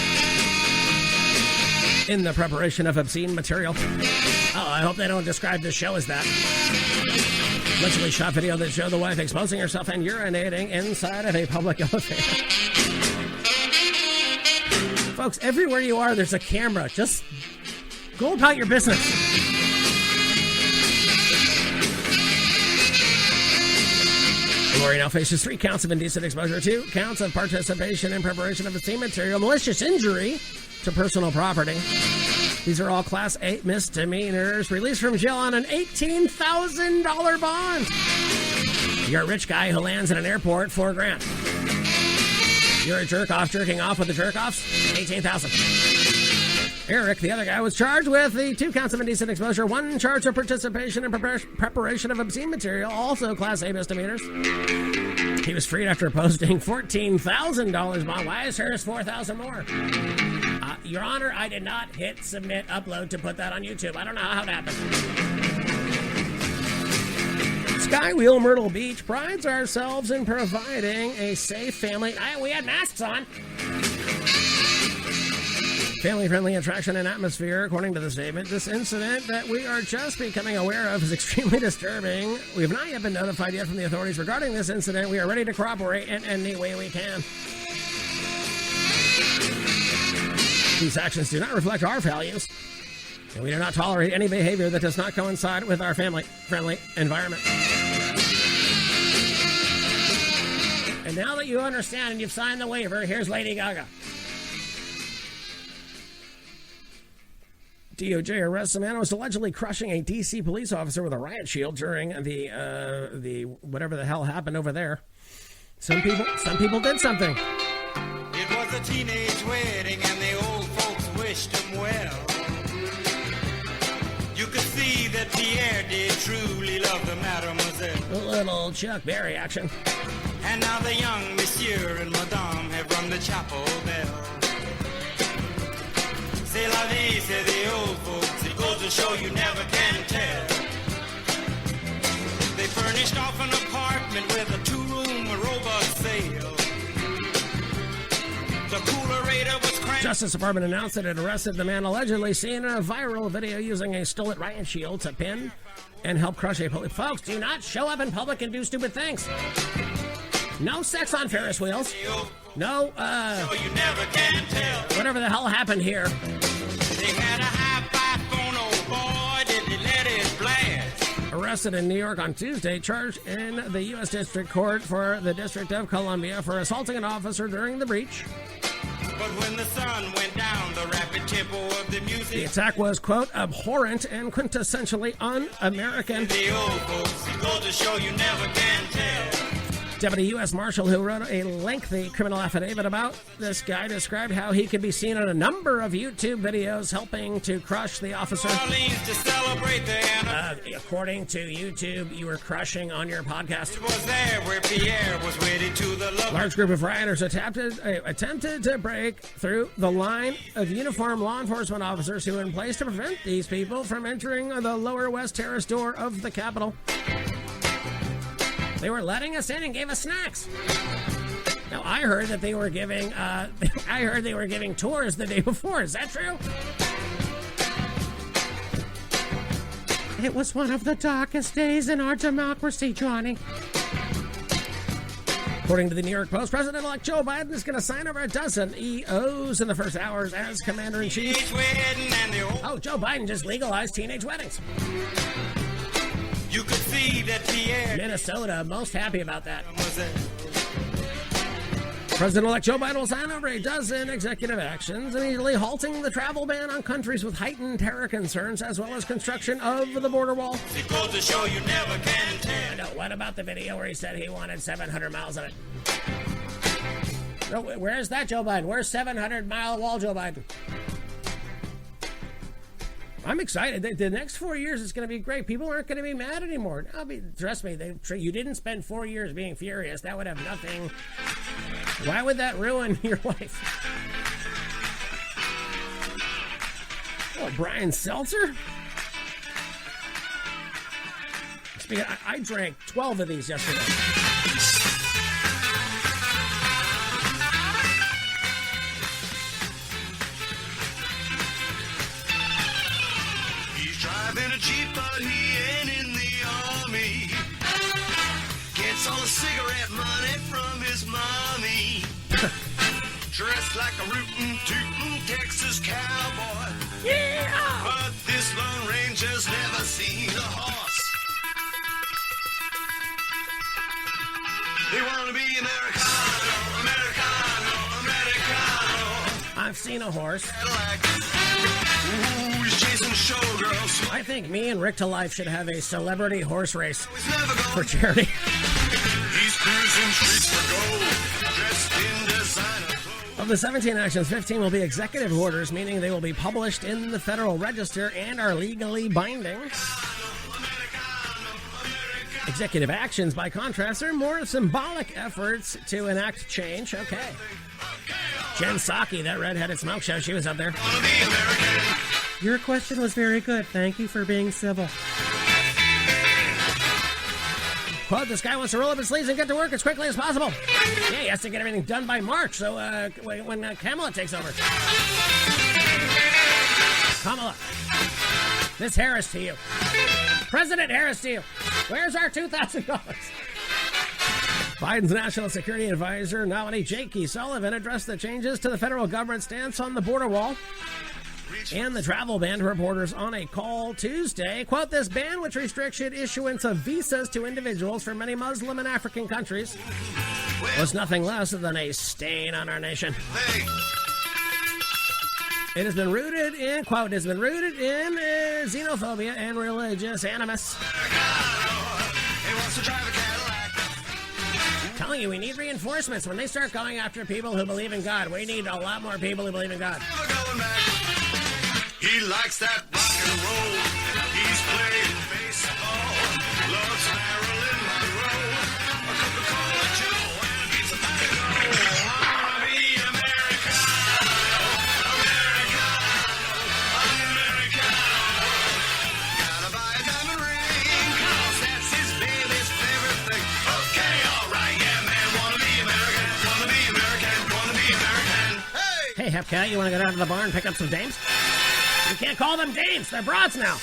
in the preparation of obscene material. Oh, I hope they don't describe this show as that. Allegedly shot video that showed the wife exposing herself and urinating inside of a public elevator. Folks, everywhere you are, there's a camera. Just go about your business. Lori now faces 3 counts of indecent exposure, 2 counts of participation in preparation of obscene material, malicious injury to personal property. These are all Class 8 misdemeanors. Released from jail on an $18,000 bond. You're a rich guy who lands at an airport, $4,000. You're a jerk-off jerking off with the jerk-offs, $18,000. Eric, the other guy, was charged with the 2 counts of indecent exposure, 1 charge of participation in preparation of obscene material, also Class A misdemeanors. He was freed after posting $14,000 bond. Why is hers $4,000 more? Your Honor, I did not hit submit upload to put that on YouTube. I don't know how it happened. Skywheel Myrtle Beach prides ourselves in providing a safe family. We had masks on. Family-friendly attraction and atmosphere, according to the statement. This incident that we are just becoming aware of is extremely disturbing. We have not yet been notified yet from the authorities regarding this incident. We are ready to cooperate in any way we can. These actions do not reflect our values, and we do not tolerate any behavior that does not coincide with our family-friendly environment. And now that you understand and you've signed the waiver, here's Lady Gaga. DOJ arrests a man who was allegedly crushing a D.C. police officer with a riot shield during the whatever the hell happened over there. Some people did something. It was a teenage wedding and the old folks wished him well. You could see that Pierre did truly love the mademoiselle. A little Chuck Berry action. And now the young monsieur and madame have rung the chapel bell. C'est la vie, say the old folks. It goes to show you never can tell. They furnished off an apartment with a 2-room robot sale. The coolerator was cranked. Justice Department announced that it arrested the man allegedly seen in a viral video using a stolen riot shield to pin and help crush a police. Folks, do not show up in public and do stupid things. No sex on Ferris wheels. No, so you never can tell. Whatever the hell happened here. They had a high-five phone, oh boy, did they let it blast. Arrested in New York on Tuesday, charged in the U.S. District Court for the District of Columbia for assaulting an officer during the breach. But when the sun went down, the rapid tempo of the music. The attack was, quote, abhorrent and quintessentially un-American. The old folks, it goes to show you never can tell. Deputy U.S. Marshal who wrote a lengthy criminal affidavit about this guy described how he could be seen on a number of YouTube videos helping to crush the officer. According to YouTube, you were crushing on your podcast. It was there where Pierre was waiting to the love. Large group of rioters attempted to break through the line of uniformed law enforcement officers who were in place to prevent these people from entering the lower west terrace door of the Capitol. They were letting us in and gave us snacks. Now, I heard that they were giving tours the day before. Is that true? It was one of the darkest days in our democracy, Johnny. According to the New York Post, President-elect Joe Biden is going to sign over a dozen EOs in the first hours as commander-in-chief. Oh, Joe Biden just legalized teenage weddings. You could see that Pierre. Minnesota, most happy about that. President-elect Joe Biden will sign over a dozen executive actions, immediately halting the travel ban on countries with heightened terror concerns, as well as construction of the border wall. It goes to show you never can tell. No, what about the video where he said he wanted 700 miles of it? No, where's that, Joe Biden? Where's 700-mile wall, Joe Biden? I'm excited. The next 4 years is going to be great. People aren't going to be mad anymore. Trust me, you didn't spend 4 years being furious. That would have nothing. Why would that ruin your life? Oh, Brian Seltzer? Speaking of, I drank 12 of these yesterday. Driving a Jeep, but he ain't in the army. Gets all the cigarette money from his mommy. Dressed like a rootin' tootin' Texas cowboy. Yeah! But this Lone Ranger's never seen a horse. They wanna be Americano, Americano, Americano. I've seen a horse. Ooh, he's chasing showgirls. I think me and Rick to Life should have a celebrity horse race for charity. He's cruising streets for gold, dressed in designer clothes. Of the 17 actions, 15 will be executive orders, meaning they will be published in the Federal Register and are legally binding. Executive actions, by contrast, are more symbolic efforts to enact change. Okay. Jen Psaki, that redheaded smoke show, she was up there. Your question was very good. Thank you for being civil. Quote, this guy wants to roll up his sleeves and get to work as quickly as possible. Yeah, he has to get everything done by March, so when Kamala takes over. Kamala, Miss Harris to you. President Harris to you. Where's our $2,000? Biden's National Security Advisor nominee Jake Sullivan addressed the changes to the federal government stance on the border wall and the travel ban to reporters on a call Tuesday. Quote, this ban, which restricted issuance of visas to individuals from many Muslim and African countries, was nothing less than a stain on our nation. It has been rooted in, quote, xenophobia and religious animus. Telling you, we need reinforcements. When they start going after people who believe in God, we need a lot more people who believe in God. He likes that rock and roll. He's playing baseball. Loves Marilyn Monroe. A Coca-Cola Joe and a pizza taco. Wanna be Americano, Americano, Americano. Gotta buy a diamond ring, 'cause that's his baby's favorite thing. Okay, alright, yeah, man. Wanna be American, wanna be American, wanna be American. Hey! Hey, Hepcat, you want to go down to the bar and pick up some dames? You can't call them dames. They're broads now.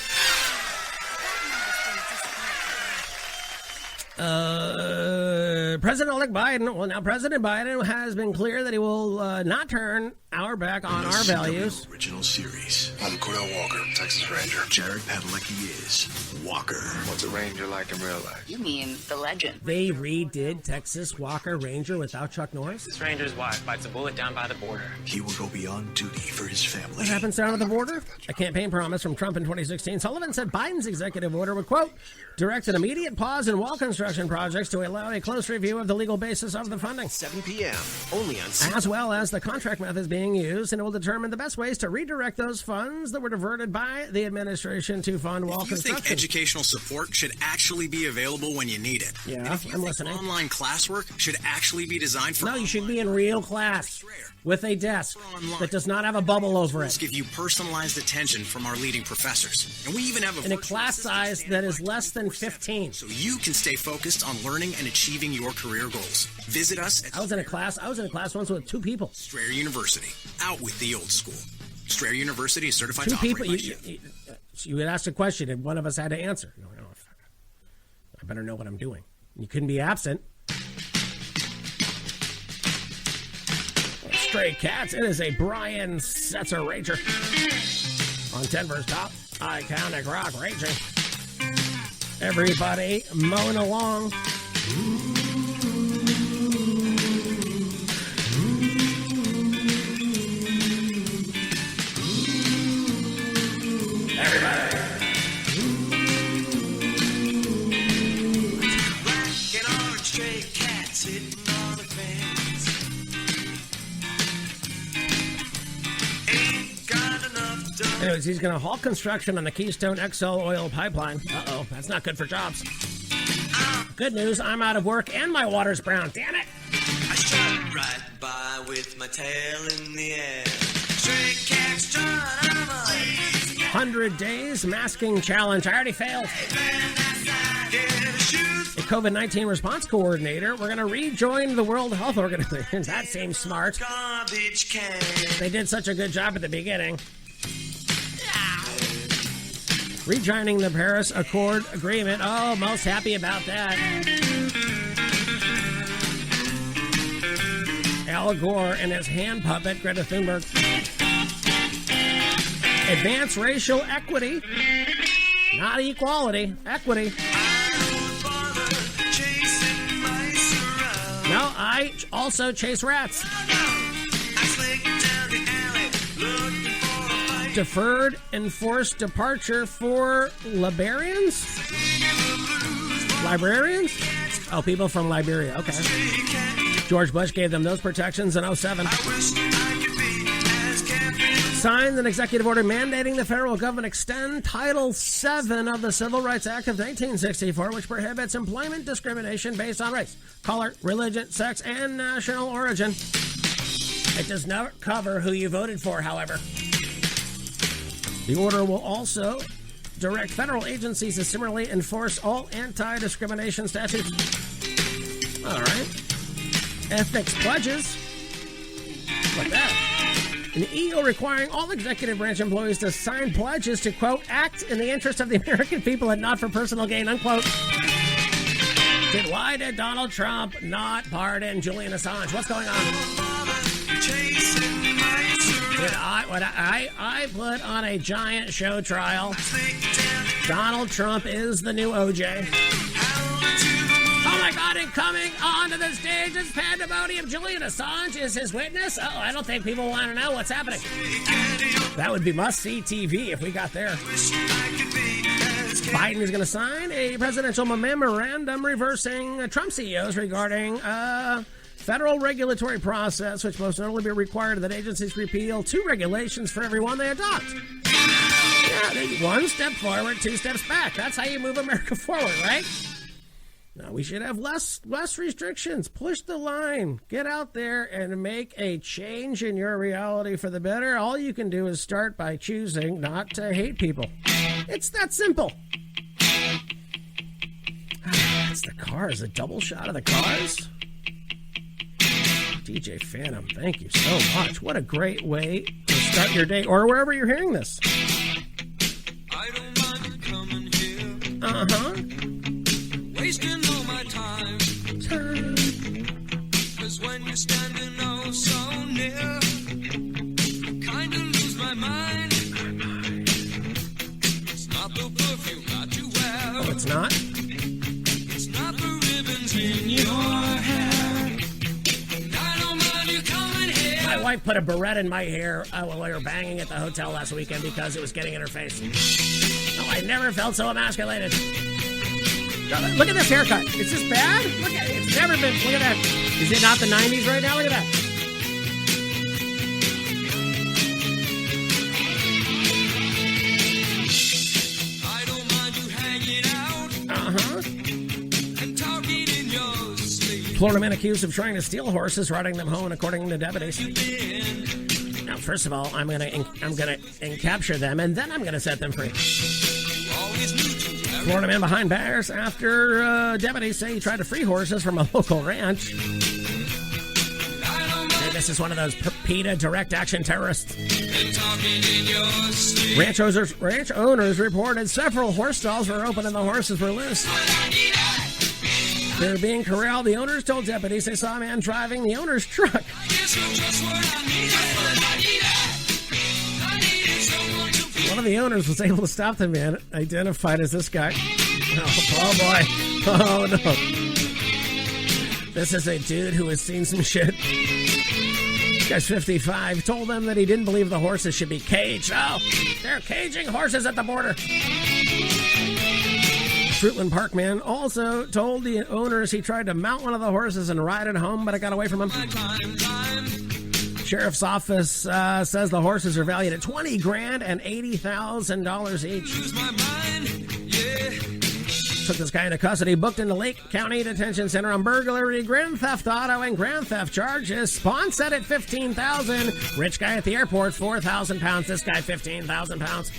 President-elect Biden, well, now President Biden has been clear that he will not turn our back on our values. Original series. I'm Cordell Walker, Texas Ranger. Jared Padalecki is Walker. What's a ranger like in real life? You mean the legend? They redid Texas Walker Ranger without Chuck Norris. This ranger's wife bites a bullet down by the border. He will go beyond duty for his family. What happens down at the border? A campaign promise from Trump in 2016. Sullivan said Biden's executive order would, quote, direct an immediate pause in wall construction projects to allow a close review review of the legal basis of the funding. 7 p.m. Only on as well as the contract methods being used, and it will determine the best ways to redirect those funds that were diverted by the administration to fund wall construction. Do you think educational support should actually be available when you need it? Yeah, I'm listening. Online classwork should actually be designed for... No, you should be in real class with a desk that does not have a bubble over it. Give you personalized attention from our leading professors. And we even have in a class size that is less than 15. So you can stay focused on learning and achieving your career goals. Visit us at... I was in a class once with 2 people. Strayer University. Out with the old school. Strayer University is certified 2 to people. operate You would ask a question and one of us had to answer. I better know what I'm doing. You couldn't be absent. Stray Cats. It is a Brian Setzer Rager. On Denver's top iconic rock raging. Everybody mowing along. Everybody. Anyways, he's going to halt construction on the Keystone XL oil pipeline. Uh-oh, that's not good for jobs. Good news, I'm out of work and my water's brown. Damn it! I strut right by with my tail in the air. Stray cat strut, I'm a 100 days masking challenge. I already failed. A COVID-19 response coordinator. We're going to rejoin the World Health Organization. That seems smart. They did such a good job at the beginning. Rejoining the Paris Accord Agreement. Oh, most happy about that. Al Gore and his hand puppet, Greta Thunberg. Advance racial equity. Not equality. Equity. No, I also chase rats. Deferred enforced departure for librarians? Librarians? Oh, people from Liberia. Okay. George Bush gave them those protections in 2007. Signed an executive order mandating the federal government extend Title VII of the Civil Rights Act of 1964, which prohibits employment discrimination based on race, color, religion, sex, and national origin. It does not cover who you voted for, however. The order will also direct federal agencies to similarly enforce all anti-discrimination statutes. All right. Ethics pledges. Like that. An EO requiring all executive branch employees to sign pledges to, quote, act in the interest of the American people and not for personal gain, unquote. Why did Donald Trump not pardon Julian Assange? What's going on? I put on a giant show trial. Donald Trump is the new OJ. Oh my God, and coming onto the stage is pandemonium. Julian Assange is his witness. Oh, I don't think people want to know what's happening. That would be must-see TV if we got there. Biden is going to sign a presidential memorandum reversing Trump CEOs regarding federal regulatory process, which most notably be required that agencies repeal 2 regulations for every one they adopt. Yeah, 1 step forward, 2 steps back. That's how you move America forward, right? Now, we should have less restrictions. Push the line. Get out there and make a change in your reality for the better. All you can do is start by choosing not to hate people. It's that simple. It's the Cars, a double shot of the Cars. DJ Phantom, thank you so much. What a great way to start your day, or wherever you're hearing this. I don't mind coming here. Wasting all my time. Cause when you're standing oh so near, I kinda lose my mind. It's not the perfume that you wear. Oh, it's not? It's not the ribbons in your hair. My wife put a barrette in my hair while we were banging at the hotel last weekend because it was getting in her face. Oh, I never felt so emasculated. Look at this haircut. Is this bad? Look at it. It's never been. Look at that. Is it not the 90s right now? Look at that. I don't mind you hanging out and talking in your sleep. Florida man accused of trying to steal horses, riding them home, according to deputies. Now, first of all, I'm gonna capture them, and then I'm gonna set them free. Florida man behind bars after deputies say he tried to free horses from a local ranch. Hey, this is one of those PETA direct action terrorists. Ranch owners reported several horse stalls were open and the horses were loose. They were being corralled. The owners told deputies they saw a man driving the owner's truck. One of the owners was able to stop the man, identified as this guy. Oh boy. Oh no. This is a dude who has seen some shit. This guy's 55. Told them that he didn't believe the horses should be caged. Oh, they're caging horses at the border. Fruitland Park man also told the owners he tried to mount one of the horses and ride it home, but it got away from him. Sheriff's office says the horses are valued at $20,000 and $80,000 each. Took this guy into custody, booked into Lake County Detention Center on burglary, grand theft auto, and grand theft charges. Spawn set at $15,000. Rich guy at the airport, 4,000 pounds. This guy, 15,000 pounds.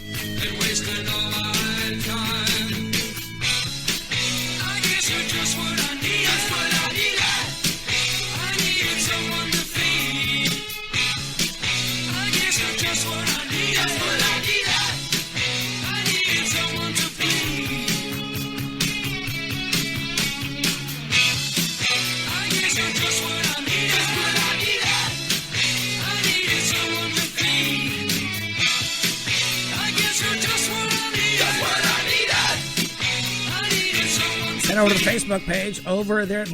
Head over to the Facebook page over there.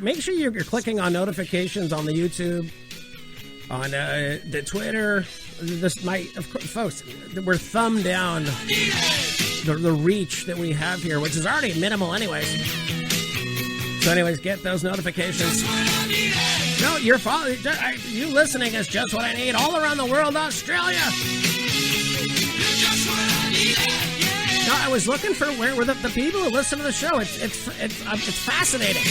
Make sure you're clicking on notifications on the YouTube, on the Twitter. Folks, we're thumb down the reach that we have here, which is already minimal anyways. So anyways, get those notifications. No, you listening is just what I need all around the world. Australia. No, I was looking for where were the people who listen to the show. It's fascinating.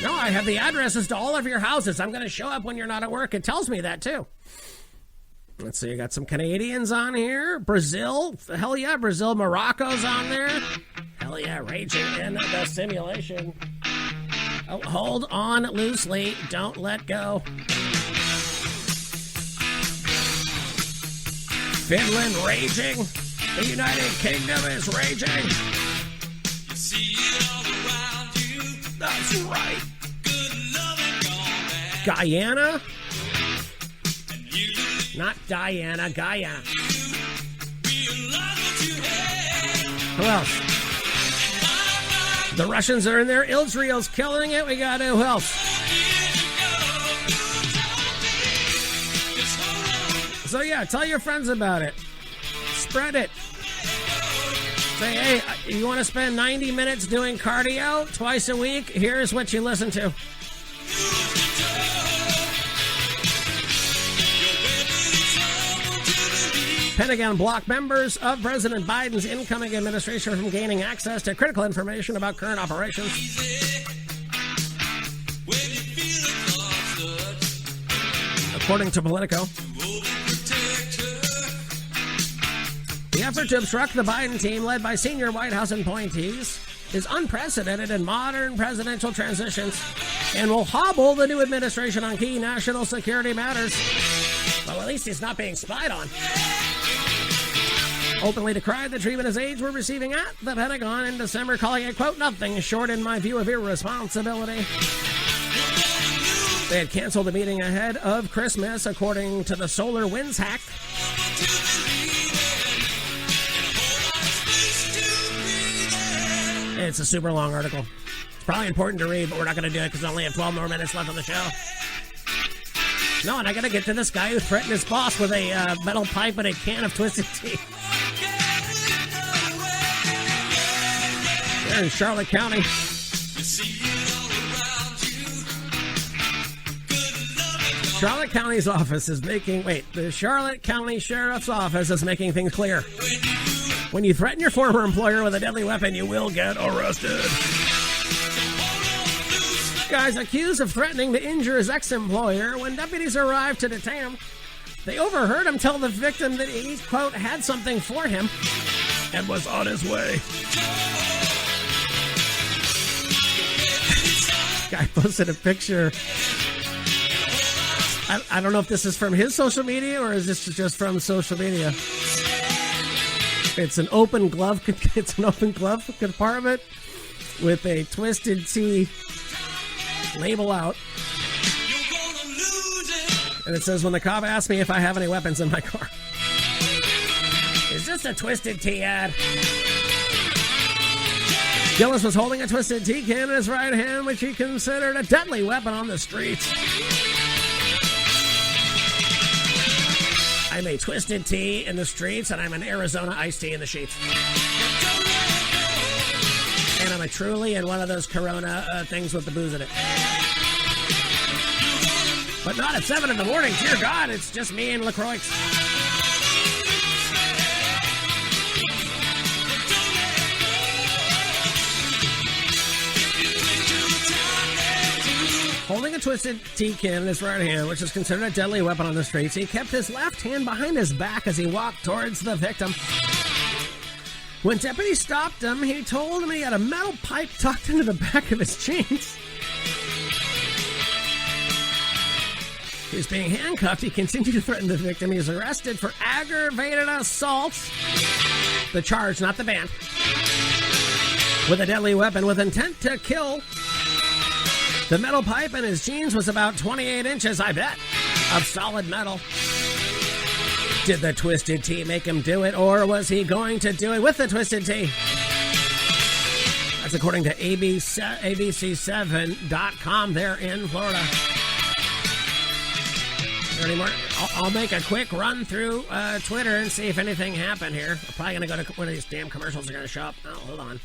No, I have the addresses to all of your houses. I'm going to show up when you're not at work. It tells me that too. Let's see. You got some Canadians on here. Brazil, hell yeah, Brazil. Morocco's on there. Hell yeah, raging in the simulation. Oh, hold on loosely. Don't let go. Finland raging. The United Kingdom is raging. That's right. Guyana? Not Diana, Guyana. Who else? The Russians are in there. Israel's killing it. We got who else? So yeah, tell your friends about it. Spread it. Say, hey, you want to spend 90 minutes doing cardio twice a week? Here's what you listen to. Pentagon blocked members of President Biden's incoming administration from gaining access to critical information about current operations. According to Politico, the effort to obstruct the Biden team, led by senior White House appointees, is unprecedented in modern presidential transitions and will hobble the new administration on key national security matters. Well, at least he's not being spied on. Openly decried the treatment his aides were receiving at the Pentagon in December, calling it, quote, nothing short, in my view, of irresponsibility. They had canceled the meeting ahead of Christmas, according to the Solar Winds hack. It's a super long article. It's probably important to read, but we're not going to do it because we only have 12 more minutes left on the show. No, and I got to get to this guy who threatened his boss with a metal pipe and a can of Twisted Tea. here in Charlotte County. Charlotte County's office is making... the Charlotte County Sheriff's Office is making things clear. When you threaten your former employer with a deadly weapon, you will get arrested. Guy's accused of threatening to injure his ex-employer. When deputies arrived to detain him, they overheard him tell the victim that he, quote, had something for him and was on his way. Guy posted a picture. I don't know if this is from his social media or is this just from social media. It's an open glove. It's an open glove compartment with a Twisted Tea label out. And it says, when the cop asked me if I have any weapons in my car. Is this a Twisted Tea ad? Gillis was holding a Twisted Tea can in his right hand, which he considered a deadly weapon on the streets. I'm a Twisted Tea in the streets, and I'm an Arizona iced tea in the sheets. And I'm a Truly and one of those Corona things with the booze in it. But not at 7 in the morning. Dear God, it's just me and LaCroix. Holding a Twisted Tea can in his right hand, which is considered a deadly weapon on the streets, he kept his left hand behind his back as he walked towards the victim. When deputies stopped him, he told him he had a metal pipe tucked into the back of his jeans. He was being handcuffed. He continued to threaten the victim. He was arrested for aggravated assault. The charge, not the ban. With a deadly weapon with intent to kill. The metal pipe in his jeans was about 28 inches, I bet, of solid metal. Did the Twisted Tea make him do it, or was he going to do it with the Twisted Tea? That's according to ABC7.com there in Florida. Anymore? I'll make a quick run through Twitter and see if anything happened here. I'm probably going to go to one of these damn commercials are going to show up. Oh, hold on.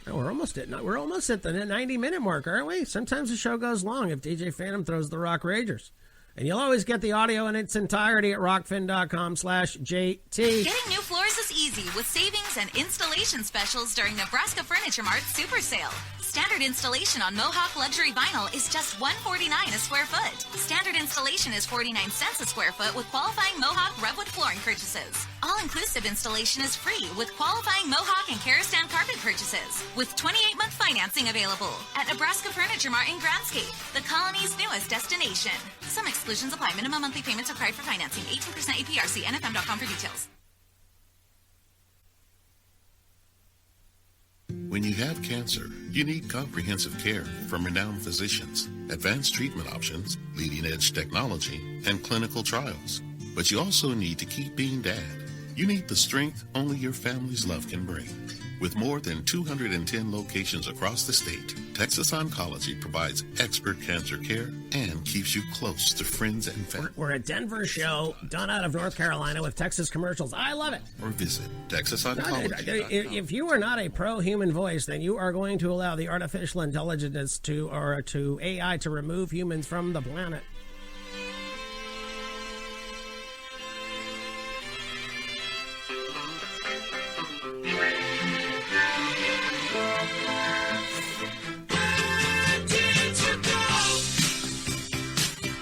Oh, we're almost at the 90-minute mark, aren't we? Sometimes the show goes long if DJ Phantom throws the Rock Ragers. And you'll always get the audio in its entirety at rockfin.com/JT. Getting new floors is easy with savings and installation specials during Nebraska Furniture Mart's Super Sale. Standard installation on Mohawk luxury vinyl is just $149 a square foot. Standard installation is 49 cents a square foot with qualifying Mohawk Redwood flooring purchases. All-inclusive installation is free with qualifying Mohawk and Karastan carpet purchases, with 28-month financing available at Nebraska Furniture Mart in Grandscape, the colony's newest destination. Some exclusions apply. Minimum monthly payments required for financing. 18% APR. See NFM.com for details. When you have cancer, you need comprehensive care from renowned physicians, advanced treatment options, leading-edge technology, and clinical trials. But you also need to keep being dad. You need the strength only your family's love can bring. With more than 210 locations across the state, Texas Oncology provides expert cancer care and keeps you close to friends and family. We're a Denver show done out of North Carolina with Texas commercials. I love it. Or visit TexasOncology.com. If you are not a pro-human voice, then you are going to allow the artificial intelligence to AI to remove humans from the planet.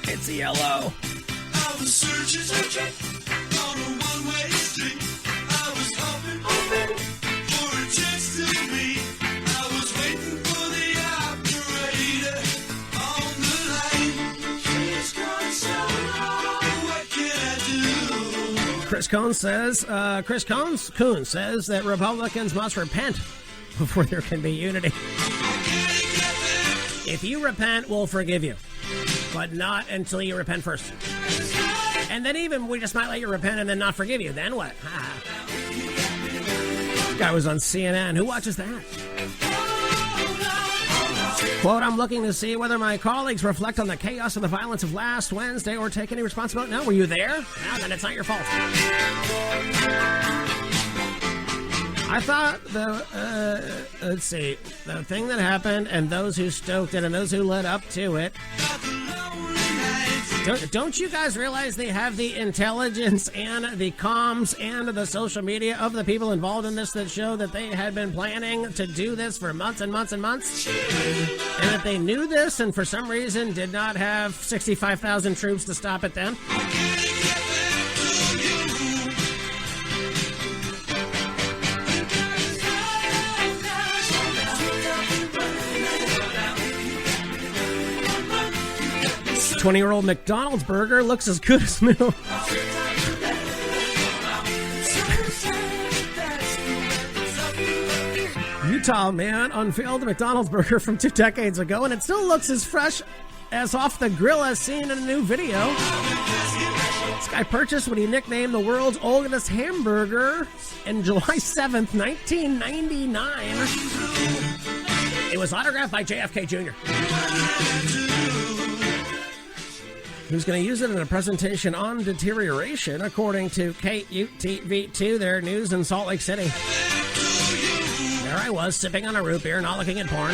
It's yellow. I was searching on a one-way street. I was hoping for a chance to meet. I was waiting for the operator on the line. She's gone so long. What can I do? Chris Coons says that Republicans must repent before there can be unity. If you repent, we'll forgive you. But not until you repent first. And then even we just might let you repent and then not forgive you. Then what? This guy was on CNN. Who watches that? Quote, I'm looking to see whether my colleagues reflect on the chaos and the violence of last Wednesday or take any responsibility. No, were you there? No, then it's not your fault. I thought let's see, the thing that happened and those who stoked it and those who led up to it. Don't you guys realize they have the intelligence and the comms and the social media of the people involved in this that show that they had been planning to do this for months and months and months? And that they knew this and for some reason did not have 65,000 troops to stop it then? 20-year-old McDonald's burger looks as good as new. Utah man unveiled a McDonald's burger from 2 decades ago, and it still looks as fresh as off the grill as seen in a new video. This guy purchased what he nicknamed the world's oldest hamburger in July 7th, 1999. It was autographed by JFK Jr. He was going to use it in a presentation on deterioration, according to KUTV2, their news in Salt Lake City. There I was, sipping on a root beer, not looking at porn.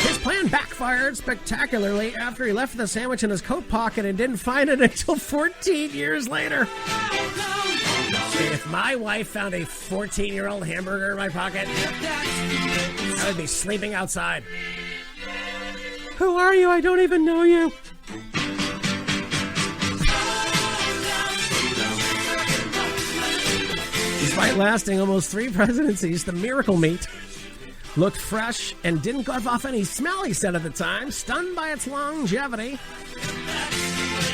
His plan backfired spectacularly after he left the sandwich in his coat pocket and didn't find it until 14 years later. If my wife found a 14-year-old hamburger in my pocket, I would be sleeping outside. Who are you? I don't even know you. Despite lasting almost 3 presidencies, the miracle meat looked fresh and didn't give off any smell, he said at the time, stunned by its longevity.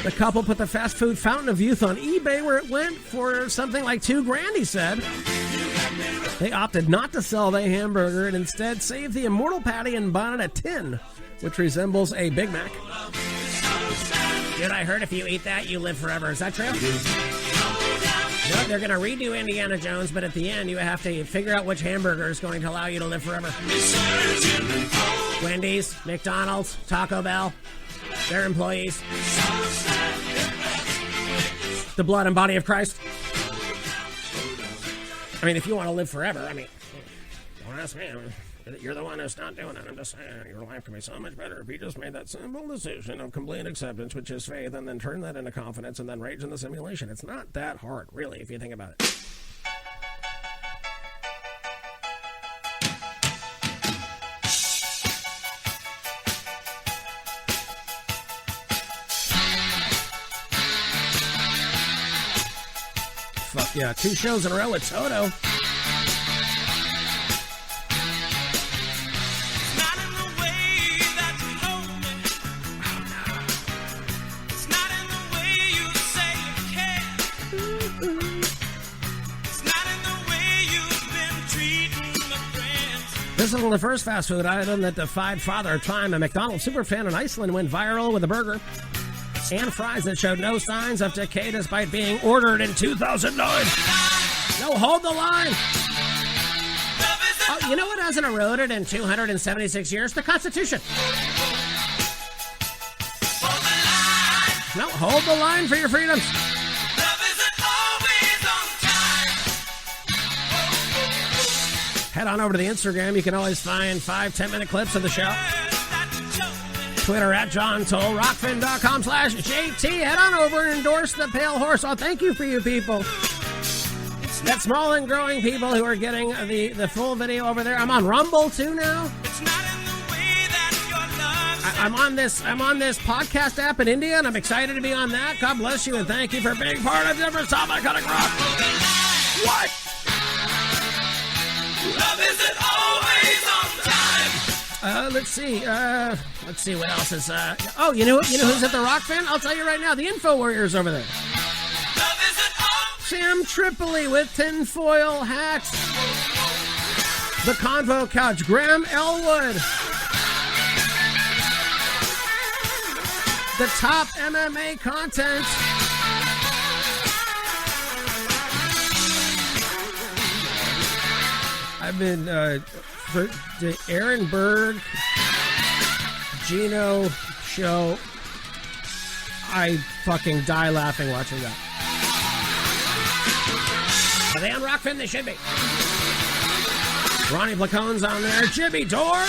The couple put the fast food fountain of youth on eBay, where it went for something like $2,000, he said. They opted not to sell the hamburger and instead saved the immortal patty and bought it a tin, which resembles a Big Mac. Dude, I heard if you eat that, you live forever. Is that true? No, they're going to redo Indiana Jones, but at the end, you have to figure out which hamburger is going to allow you to live forever. Wendy's, McDonald's, Taco Bell, their employees. The blood and body of Christ. I mean, if you want to live forever, I mean, don't ask me. You're the one who's not doing it. I'm just saying, your life can be so much better if you just made that simple decision of complete acceptance, which is faith, and then turn that into confidence and then rage in the simulation. It's not that hard, really, if you think about it. Fuck yeah, 2 shows in a row with Toto. This isn't the first fast food item that defied Father Time. A McDonald's superfan in Iceland went viral with a burger and fries that showed no signs of decay despite being ordered in 2009. No, hold the line. Oh, you know what hasn't eroded in 276 years? The Constitution. No, hold the line for your freedoms. Head on over to the Instagram. You can always find 5-10 minute clips of the show. Twitter at John Toll. Rockfin.com/JT. Head on over and endorse the Pale Horse. Oh, thank you for you people. That small and growing people who are getting the full video over there. I'm on Rumble too now. I'm on this podcast app in India, and I'm excited to be on that. God bless you, and thank you for being part of Different Stop Iconic Rock. What? Love isn't always on time. Let's see what else is. Oh, you know who's at the Rock Fan? I'll tell you right now. The Info Warriors over there. Sam Tripoli with tinfoil hats. The Convo Couch. Graham Elwood. The top MMA content. I've been for the Aaron Berg Gino show. I fucking die laughing watching that. Are they on Rockfin? They should be. Ronnie Placone's on there. Jimmy Dore.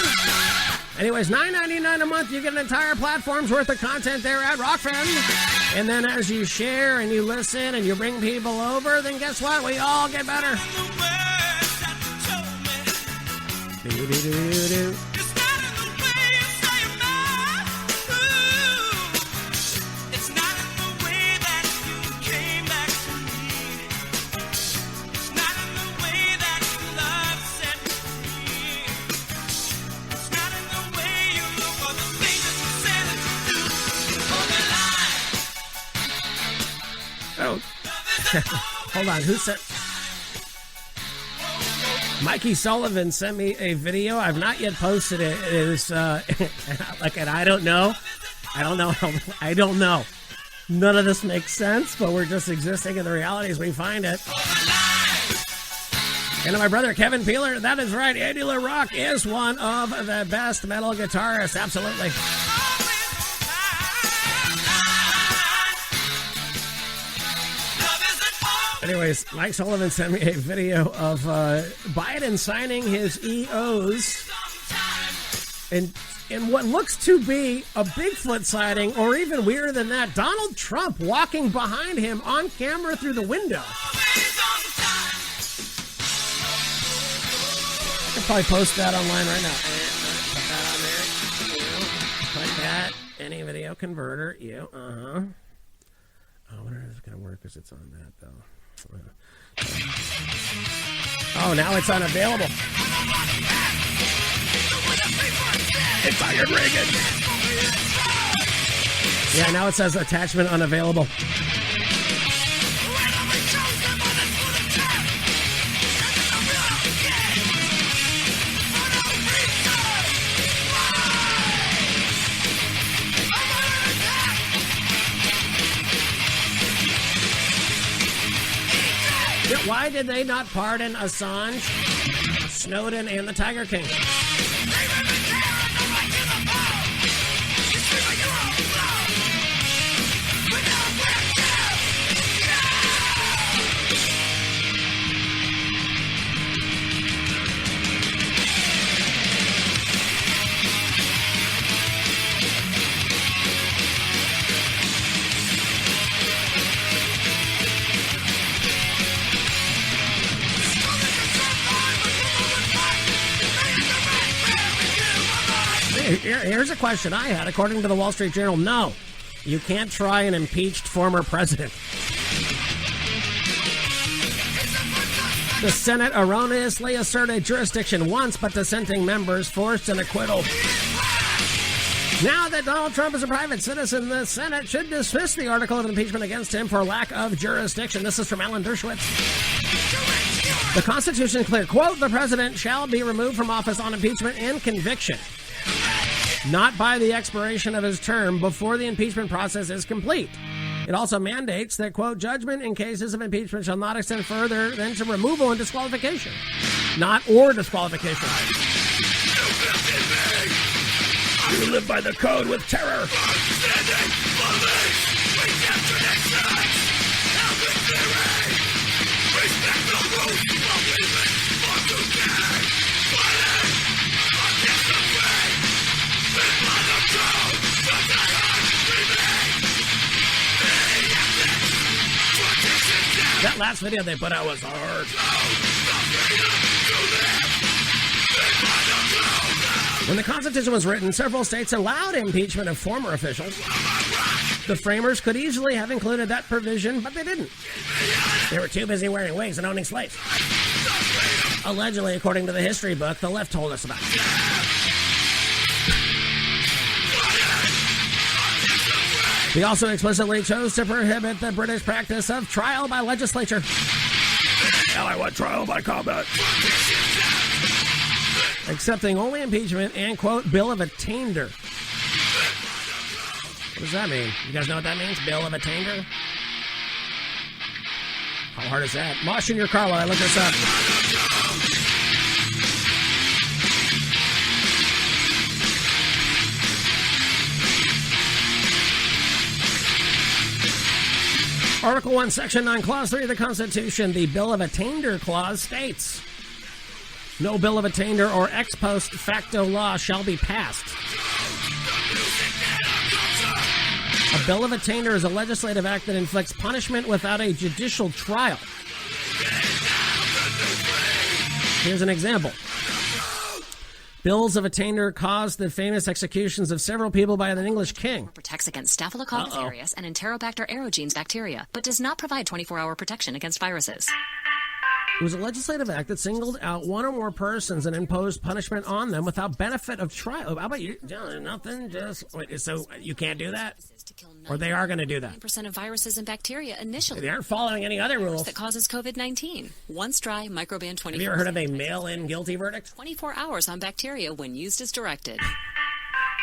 Anyways, $9.99 a month. You get an entire platform's worth of content there at Rockfin. And then as you share and you listen and you bring people over, then guess what? We all get better. Do-do-do-do-do. Hold on, who sent... Mikey Sullivan sent me a video. I've not yet posted it. It is, like, and I don't know. I don't know. None of this makes sense, but we're just existing in the reality as we find it. And my brother, Kevin Peeler, that is right. Andy LaRock is one of the best metal guitarists. Absolutely. Anyways, Mike Sullivan sent me a video of Biden signing his EOs in what looks to be a Bigfoot sighting, or even weirder than that, Donald Trump walking behind him on camera through the window. I could probably post that online right now. Put that on there. Put that. Any video converter. Oh, I wonder if it's going to work because it's on that, though. Oh, now it's unavailable. It's Iron Reagan. Yeah, now it says attachment unavailable. Why did they not pardon Assange, Snowden, and the Tiger King? Here's a question I had. According to the Wall Street Journal, no, you can't try an impeached former president. The Senate erroneously asserted jurisdiction once, but dissenting members forced an acquittal. Now that Donald Trump is a private citizen, the Senate should dismiss the article of impeachment against him for lack of jurisdiction. This is from Alan Dershowitz. The Constitution is clear. Quote, the president shall be removed from office on impeachment and conviction, not by the expiration of his term before the impeachment process is complete. It also mandates that, quote, judgment in cases of impeachment shall not extend further than to removal and disqualification, not or disqualification. You live by the code with terror. That last video they put out was hard. When the Constitution was written, several states allowed impeachment of former officials. The framers could easily have included that provision, but they didn't. They were too busy wearing wigs and owning slaves. Allegedly, according to the history book the left told us about. He also explicitly chose to prohibit the British practice of trial by legislature. Now I want trial by combat. Accepting only impeachment and, quote, bill of attainder. What does that mean? You guys know what that means? Bill of attainder? How hard is that? Mosh in your car while I look this up. Article 1, Section 9, Clause 3 of the Constitution, the Bill of Attainder Clause states, no bill of attainder or ex post facto law shall be passed. A bill of attainder is a legislative act that inflicts punishment without a judicial trial. Here's an example. Bills of attainder caused the famous executions of several people by an English king. Protects against Staphylococcus aureus and Enterobacter aerogenes bacteria, but does not provide 24-hour protection against viruses. It was a legislative act that singled out one or more persons and imposed punishment on them without benefit of trial. How about you? Nothing, just... Wait, so you can't do that? Or they are going to do that? 9% of viruses and bacteria initially. They aren't following any other rules. That causes COVID-19. Once dry, microban 24. Have you ever heard of a mail-in guilty verdict? 24 hours on bacteria when used as directed.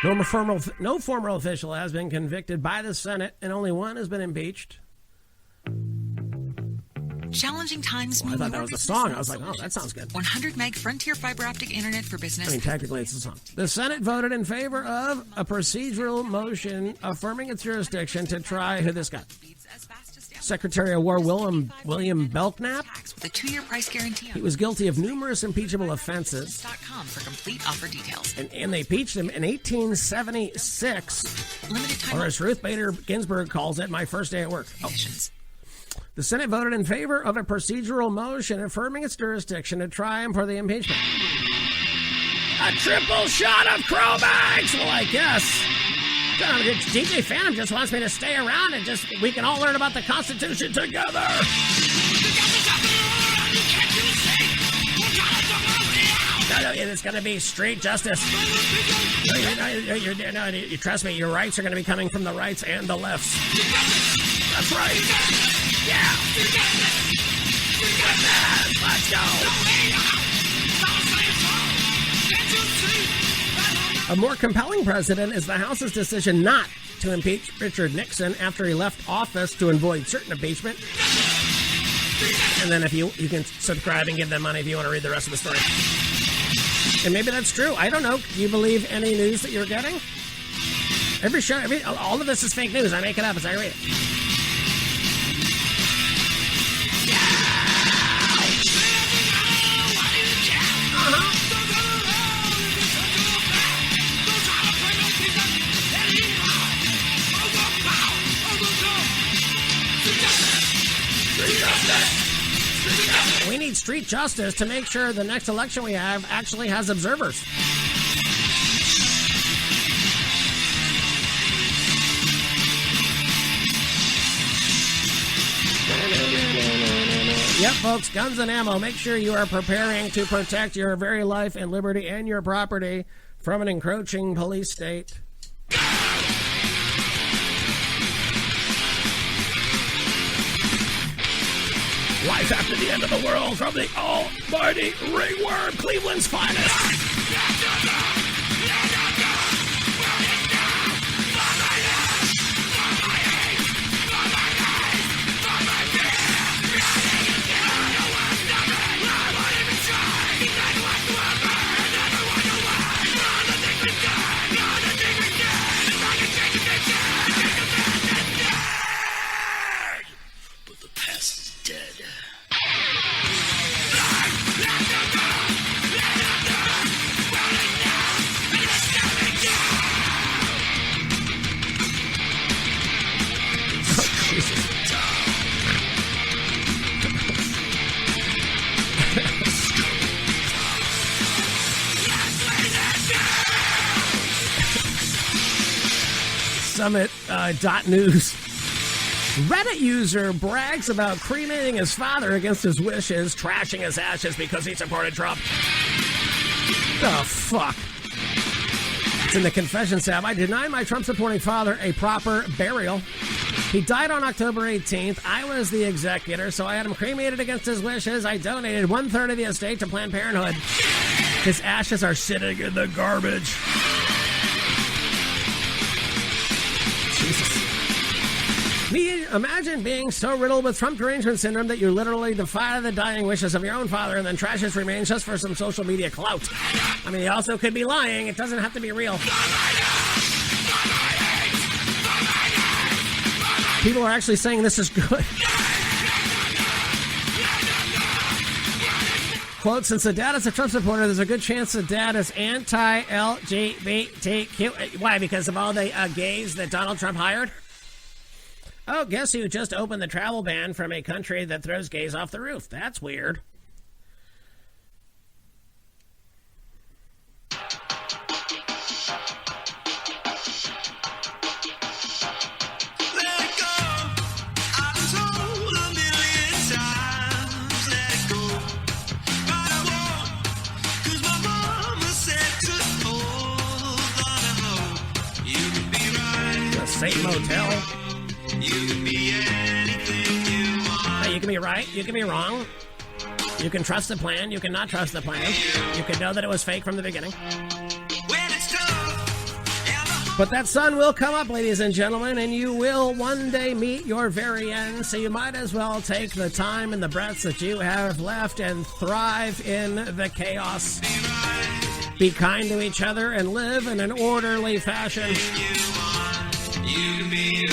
No former official has been convicted by the Senate, and only one has been impeached. Challenging times. I thought that was a song. I was like, oh, that sounds good. 100 meg Frontier fiber optic internet for business. I mean, technically it's a song. The Senate voted in favor of a procedural motion affirming its jurisdiction to try who this guy. Secretary of War William Belknap. With a 2-year price guarantee. He was guilty of numerous impeachable offenses. For complete offer details. And they impeached him in 1876. Limited time. Or as Ruth Bader Ginsburg calls it, my first day at work. The Senate voted in favor of a procedural motion affirming its jurisdiction to try him for the impeachment. A triple shot of Cromax! Well, I guess. DJ Phantom just wants me to stay around and we can all learn about the Constitution together. No, it's going to be straight justice. You trust me, your rights are going to be coming from the rights and the lefts. That's right. Yeah. Let's go. A more compelling precedent is the House's decision not to impeach Richard Nixon after he left office to avoid certain impeachment. And then if you can subscribe and give them money if you want to read the rest of the story. And maybe that's true. I don't know. Do you believe any news that you're getting? Every show, all of this is fake news. I make it up as I read it. We need street justice to make sure the next election we have actually has observers. Yep, folks, guns and ammo. Make sure you are preparing to protect your very life and liberty and your property from an encroaching police state. Life after the end of the world from the almighty ringworm, Cleveland's finest. But the past is dead. Summit.news. Reddit user brags about cremating his father against his wishes, trashing his ashes because he supported Trump. The fuck? It's in the confessions tab. I denied my Trump-supporting father a proper burial. He died on October 18th. I was the executor, so I had him cremated against his wishes. I donated 1/3 of the estate to Planned Parenthood. His ashes are sitting in the garbage. Imagine being so riddled with Trump derangement syndrome that you literally defy the dying wishes of your own father and then trash his remains just for some social media clout. I mean, he also could be lying. It doesn't have to be real. People are actually saying this is good. Quote, since the dad is a Trump supporter, there's a good chance the dad is anti-LGBTQ. Why? Because of all the gays that Donald Trump hired? Oh, guess who just opened the travel ban from a country that throws gays off the roof? That's weird. Same motel. You can be anything you want. Hey, you can be right. You can be wrong. You can trust the plan. You can not trust the plan. You can know that it was fake from the beginning. But that sun will come up, ladies and gentlemen, and you will one day meet your very end. So you might as well take the time and the breaths that you have left and thrive in the chaos. Be kind to each other and live in an orderly fashion. You can be you.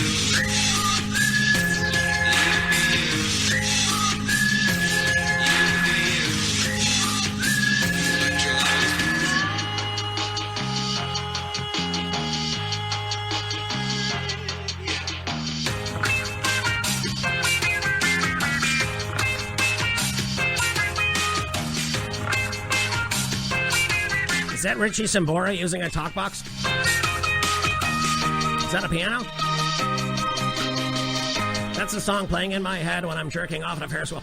Is that Richie Sambora using a talk box? Is that a piano? That's the song playing in my head when I'm jerking off in a Ferris wheel.